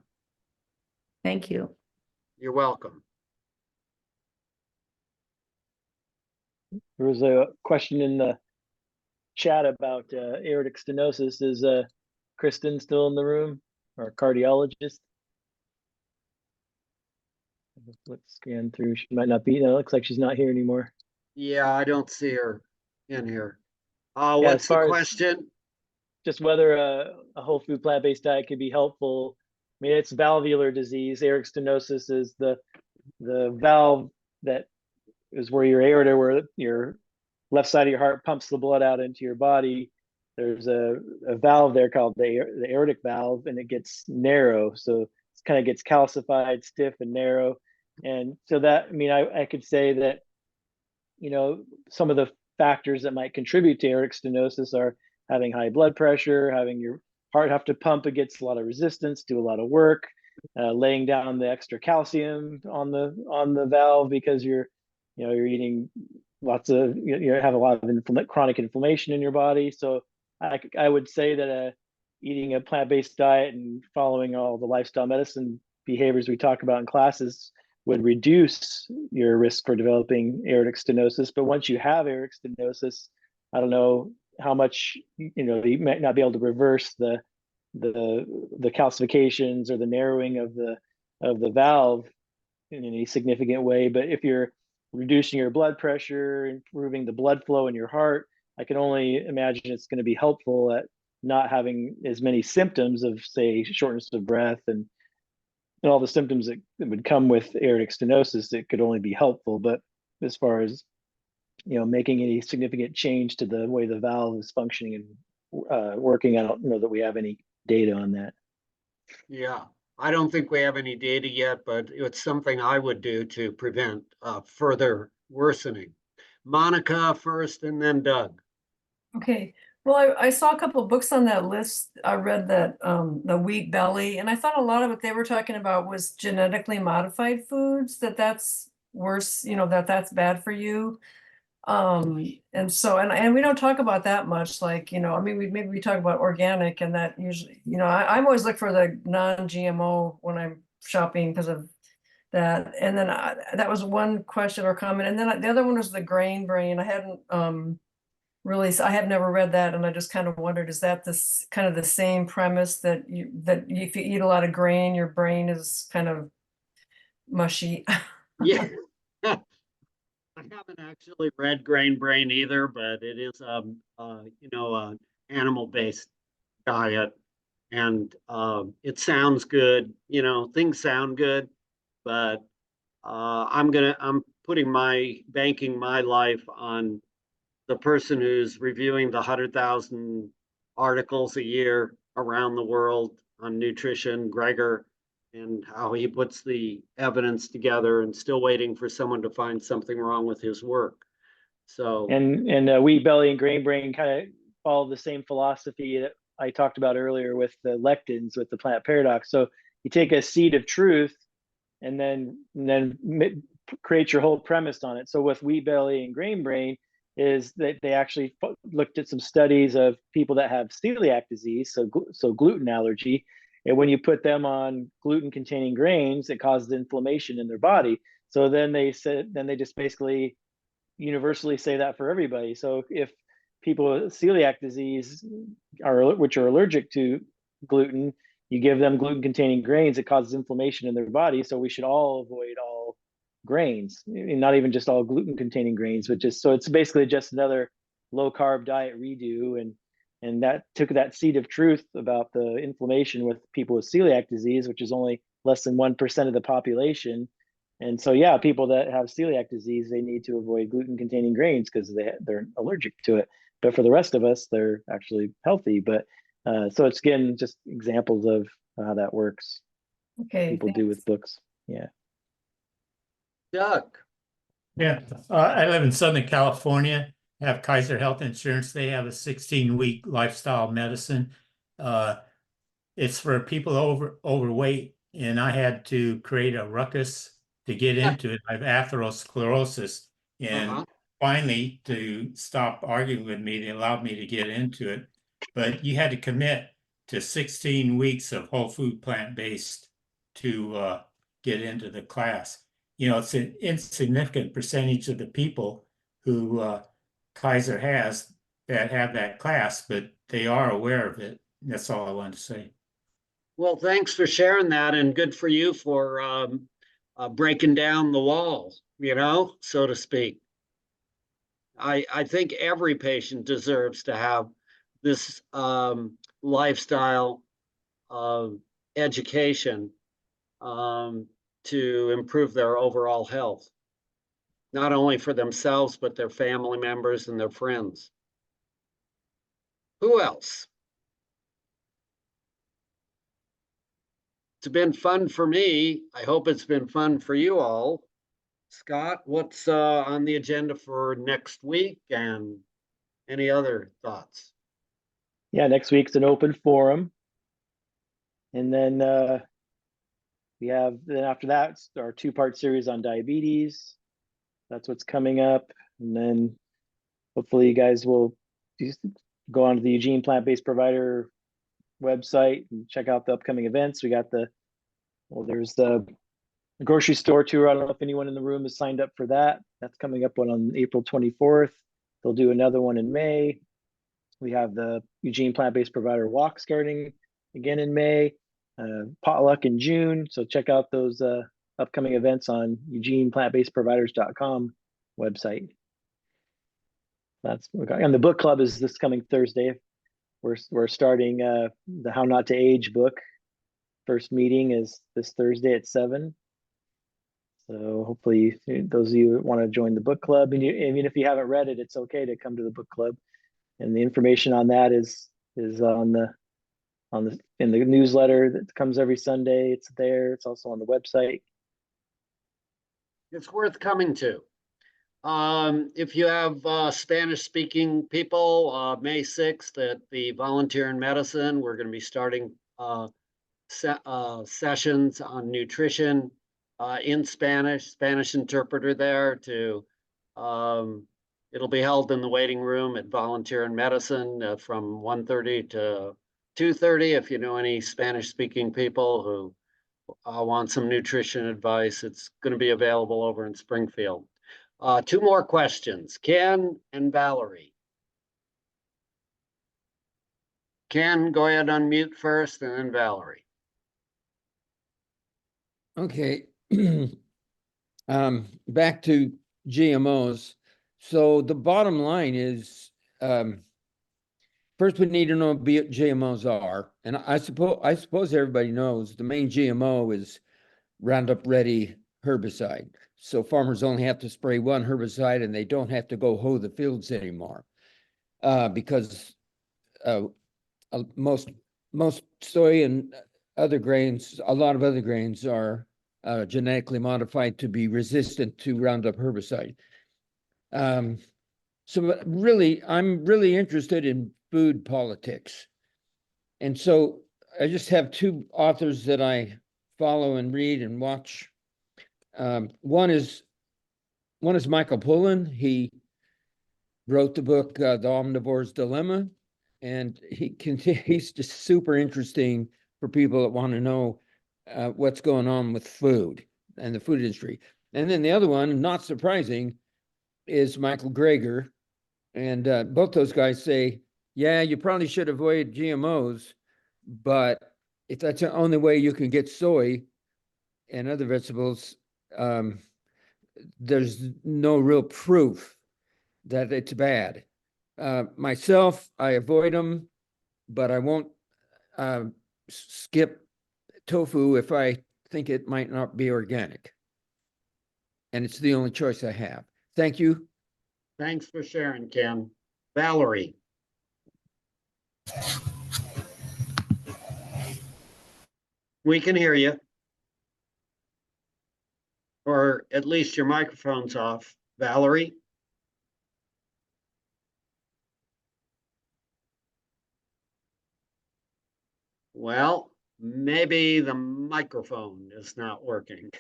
Thank you.
You're welcome.
There was a question in the chat about aortic stenosis. Is Kristen still in the room, or a cardiologist? Let's scan through. She might not be. No, it looks like she's not here anymore.
Yeah, I don't see her in here. What's the question?
Just whether a whole food plant-based diet could be helpful. I mean, it's valvular disease. Aortic stenosis is the valve that is where your aorta, where your left side of your heart pumps the blood out into your body. There's a valve there called the aortic valve, and it gets narrow. So it kind of gets calcified, stiff, and narrow. And so that, I mean, I could say that, some of the factors that might contribute to aortic stenosis are having high blood pressure, having your heart have to pump against a lot of resistance, do a lot of work, laying down the extra calcium on the valve because you're eating lots of, you have a lot of chronic inflammation in your body. So I would say that eating a plant-based diet and following all the lifestyle medicine behaviors we talk about in classes would reduce your risk for developing aortic stenosis. But once you have aortic stenosis, I don't know how much, you might not be able to reverse the calcifications or the narrowing of the valve in any significant way. But if you're reducing your blood pressure, improving the blood flow in your heart, I can only imagine it's going to be helpful at not having as many symptoms of, say, shortness of breath and all the symptoms that would come with aortic stenosis. It could only be helpful. But as far as making any significant change to the way the valve is functioning and working, I don't know that we have any data on that.
Yeah, I don't think we have any data yet, but it's something I would do to prevent further worsening. Monica first, and then Doug.
Okay,
Well, I saw a couple of books on that list. I read that the wheat belly, and I thought a lot of what they were talking about was genetically modified foods, that's worse, that's bad for you. And so, and we don't talk about that much, like, I mean, maybe we talk about organic, and that usually, I'm always look for the non-GMO when I'm shopping because of that. And then that was one question or comment. And then the other one was the grain brain. I hadn't I have never read that, and I just kind of wondered, is that this kind of the same premise that if you eat a lot of grain, your brain is kind of mushy?
Yeah. I haven't actually read Grain Brain either, but it is an animal-based diet, and it sounds good. Things sound good, but I'm banking my life on the person who's reviewing the 100,000 articles a year around the world on nutrition, Gregor, and how he puts the evidence together, and still waiting for someone to find something wrong with his work. So
and wheat belly and grain brain kind of follow the same philosophy that I talked about earlier with the lectins, with the plant paradox. So you take a seed of truth and then create your whole premise on it. So with wheat belly and grain brain is that they actually looked at some studies of people that have celiac disease, so gluten allergy. And when you put them on gluten containing grains, it causes inflammation in their body. So then they just basically universally say that for everybody. So if people with celiac disease which are allergic to gluten, you give them gluten containing grains, it causes inflammation in their body. So we should all avoid all grains, not even just all gluten containing grains, but so it's basically just another low carb diet redo. And that took that seed of truth about the inflammation with people with celiac disease, which is only less than 1% of the population. And so, yeah, people that have celiac disease, they need to avoid gluten containing grains because they're allergic to it. But for the rest of us, they're actually healthy. But so it's, again, just examples of how that works.
Okay.
People do with books. Yeah.
Doug.
Yeah, I live in Southern California, have Kaiser Health Insurance. They have a 16-week lifestyle medicine. It's for people overweight, and I had to create a ruckus to get into it. I have atherosclerosis, and finally, to stop arguing with me, they allowed me to get into it. But you had to commit to 16 weeks of whole food plant-based to get into the class. It's an insignificant percentage of the people who Kaiser has that have that class, but they are aware of it. That's all I wanted to say.
Well, thanks for sharing that, and good for you for breaking down the wall, so to speak. I think every patient deserves to have this lifestyle of education to improve their overall health, not only for themselves, but their family members and their friends. Who else? It's been fun for me. I hope it's been fun for you all. Scott, what's on the agenda for next week, and any other thoughts?
Yeah, next week's an open forum. And then then after that, it's our 2-part series on diabetes. That's what's coming up. And then hopefully you guys will go onto the Eugene Plant-Based Provider website and check out the upcoming events. We got there's the grocery store tour. I don't know if anyone in the room has signed up for that. That's coming up on April 24th. They'll do another one in May. We have the Eugene Plant-Based Provider Walk starting again in May. Potluck in June. So check out those upcoming events on eugeneplantbasedproviders.com website. And the book club is this coming Thursday. We're starting the How Not to Age book. First meeting is this Thursday at 7. So hopefully those of you that want to join the book club, and even if you haven't read it, it's okay to come to the book club. And the information on that is in the newsletter that comes every Sunday. It's there. It's also on the website.
It's worth coming to. If you have Spanish-speaking people, May 6th at the Volunteer in Medicine, we're going to be starting sessions on nutrition in Spanish, Spanish interpreter there to, it'll be held in the waiting room at Volunteer in Medicine from 1:30 to 2:30. If you know any Spanish-speaking people who want some nutrition advice, it's going to be available over in Springfield. Two more questions, Ken and Valerie. Ken, go ahead, unmute first, and then Valerie.
Okay. Back to GMOs. So the bottom line is, first we need to know what GMOs are. And I suppose everybody knows the main GMO is Roundup Ready herbicide. So farmers only have to spray one herbicide and they don't have to go hoe the fields anymore. Because most soy and other grains, a lot of other grains are genetically modified to be resistant to Roundup herbicide. So really, I'm really interested in food politics. And so I just have two authors that I follow and read and watch. One is Michael Pollan. He wrote the book, The Omnivore's Dilemma, and he's just super interesting for people that want to know what's going on with food and the food industry. And then the other one, not surprising, is Michael Greger. And both those guys say, yeah, you probably should avoid GMOs, but if that's the only way you can get soy and other vegetables, there's no real proof that it's bad. Myself, I avoid them, but I won't skip tofu if I think it might not be organic. And it's the only choice I have. Thank you.
Thanks for sharing, Ken. Valerie. We can hear you. Or at least your microphone's off. Valerie? Well, maybe the microphone is not working.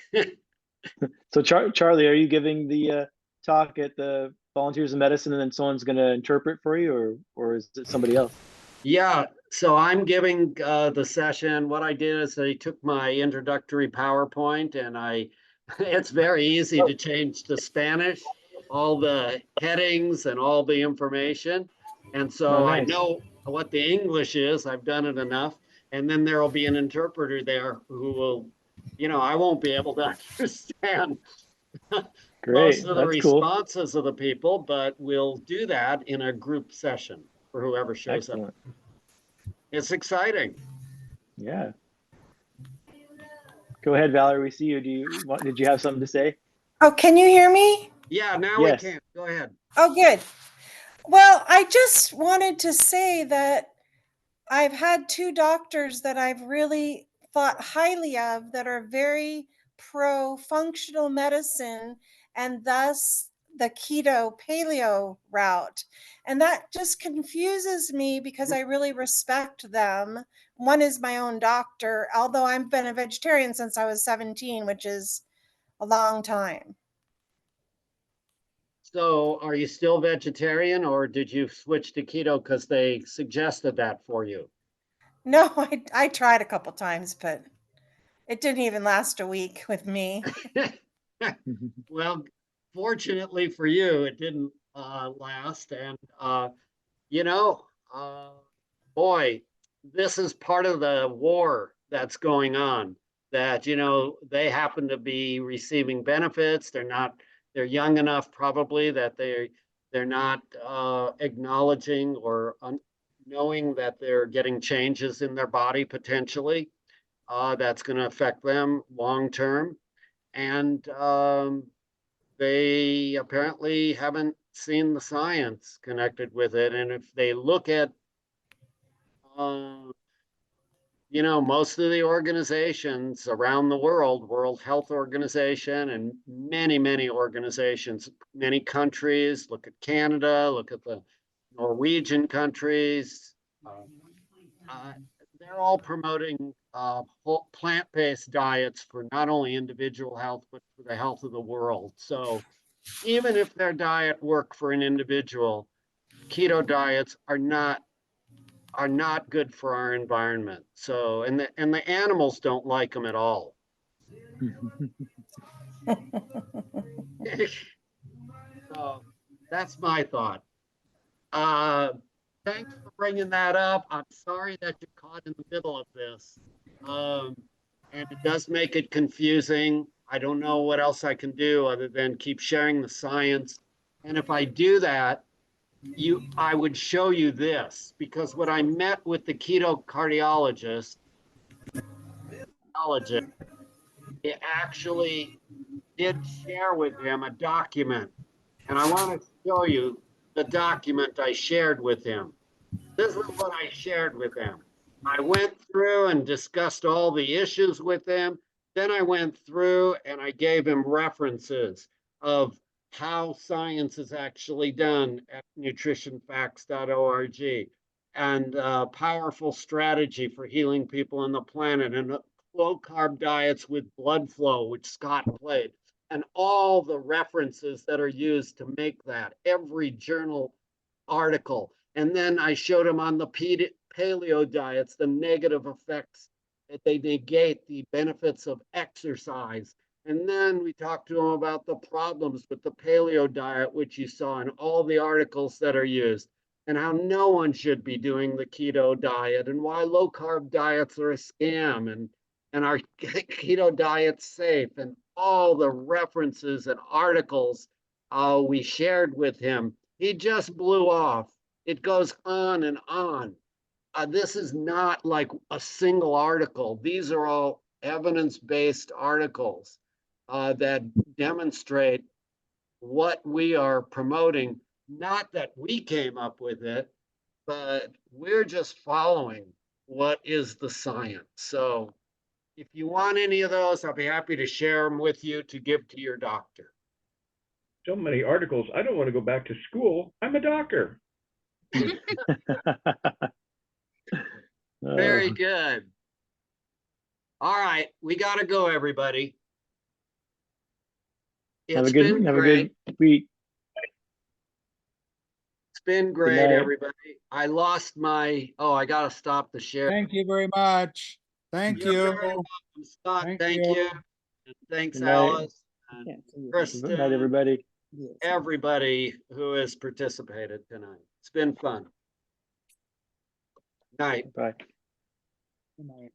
So Charlie, are you giving the talk at the Volunteers in Medicine and then someone's going to interpret for you, or is it somebody else?
Yeah, so I'm giving the session. What I did is I took my introductory PowerPoint and it's very easy to change to Spanish, all the headings and all the information. And so I know what the English is. I've done it enough. And then there will be an interpreter there who will, I won't be able to understand most of the responses of the people, but we'll do that in a group session for whoever shows up. It's exciting.
Yeah. Go ahead, Valerie. We see you. Did you have something to say?
Oh, can you hear me?
Yeah, now we can. Go ahead.
Oh, good. Well, I just wanted to say that I've had two doctors that I've really thought highly of that are very pro functional medicine and thus the keto paleo route. And that just confuses me because I really respect them. One is my own doctor, although I've been a vegetarian since I was 17, which is a long time.
So are you still vegetarian or did you switch to keto because they suggested that for you?
No, I tried a couple times, but it didn't even last a week with me.
Well, fortunately for you, it didn't last. And, boy, this is part of the war that's going on, that, they happen to be receiving benefits. They're young enough probably that they're not acknowledging or knowing that they're getting changes in their body potentially that's going to affect them long term. And they apparently haven't seen the science connected with it. And if they look at, most of the organizations around the world, World Health Organization and many, many organizations, many countries, look at Canada, look at the Norwegian countries, they're all promoting plant-based diets for not only individual health, but for the health of the world. So even if their diet work for an individual, keto diets are not good for our environment. So, and the animals don't like them at all. So that's my thought. Thanks for bringing that up. I'm sorry that you're caught in the middle of this. And it does make it confusing. I don't know what else I can do other than keep sharing the science. And if I do that, I would show you this, because when I met with the keto cardiologist, he actually did share with him a document. And I want to show you the document I shared with him. This is what I shared with him. I went through and discussed all the issues with him. Then I went through and I gave him references of how science is actually done at nutritionfacts.org, and powerful strategy for healing people on the planet, and low carb diets with blood flow, which Scott played, and all the references that are used to make that, every journal article. And then I showed him on the paleo diets, the negative effects that they negate the benefits of exercise. And then we talked to him about the problems with the paleo diet, which you saw in all the articles that are used, and how no one should be doing the keto diet, and why low carb diets are a scam, and our keto diet's safe, and all the references and articles we shared with him. He just blew off. It goes on and on. This is not like a single article. These are all evidence-based articles that demonstrate what we are promoting. Not that we came up with it, but we're just following what is the science. So if you want any of those, I'll be happy to share them with you to give to your doctor.
So many articles. I don't want to go back to school. I'm a doctor.
Very good. All right, we got to go, everybody.
Have a good week.
It's been great,
night.
everybody. I lost my, I got to stop the share.
Thank you very much. Thank
You're
you.
very welcome, Scott. Thank
you.
you. And thanks,
Good night.
Alice. And Kristen,
Good night, everybody.
everybody who has participated tonight. It's been fun. Night.
Bye.
Good night.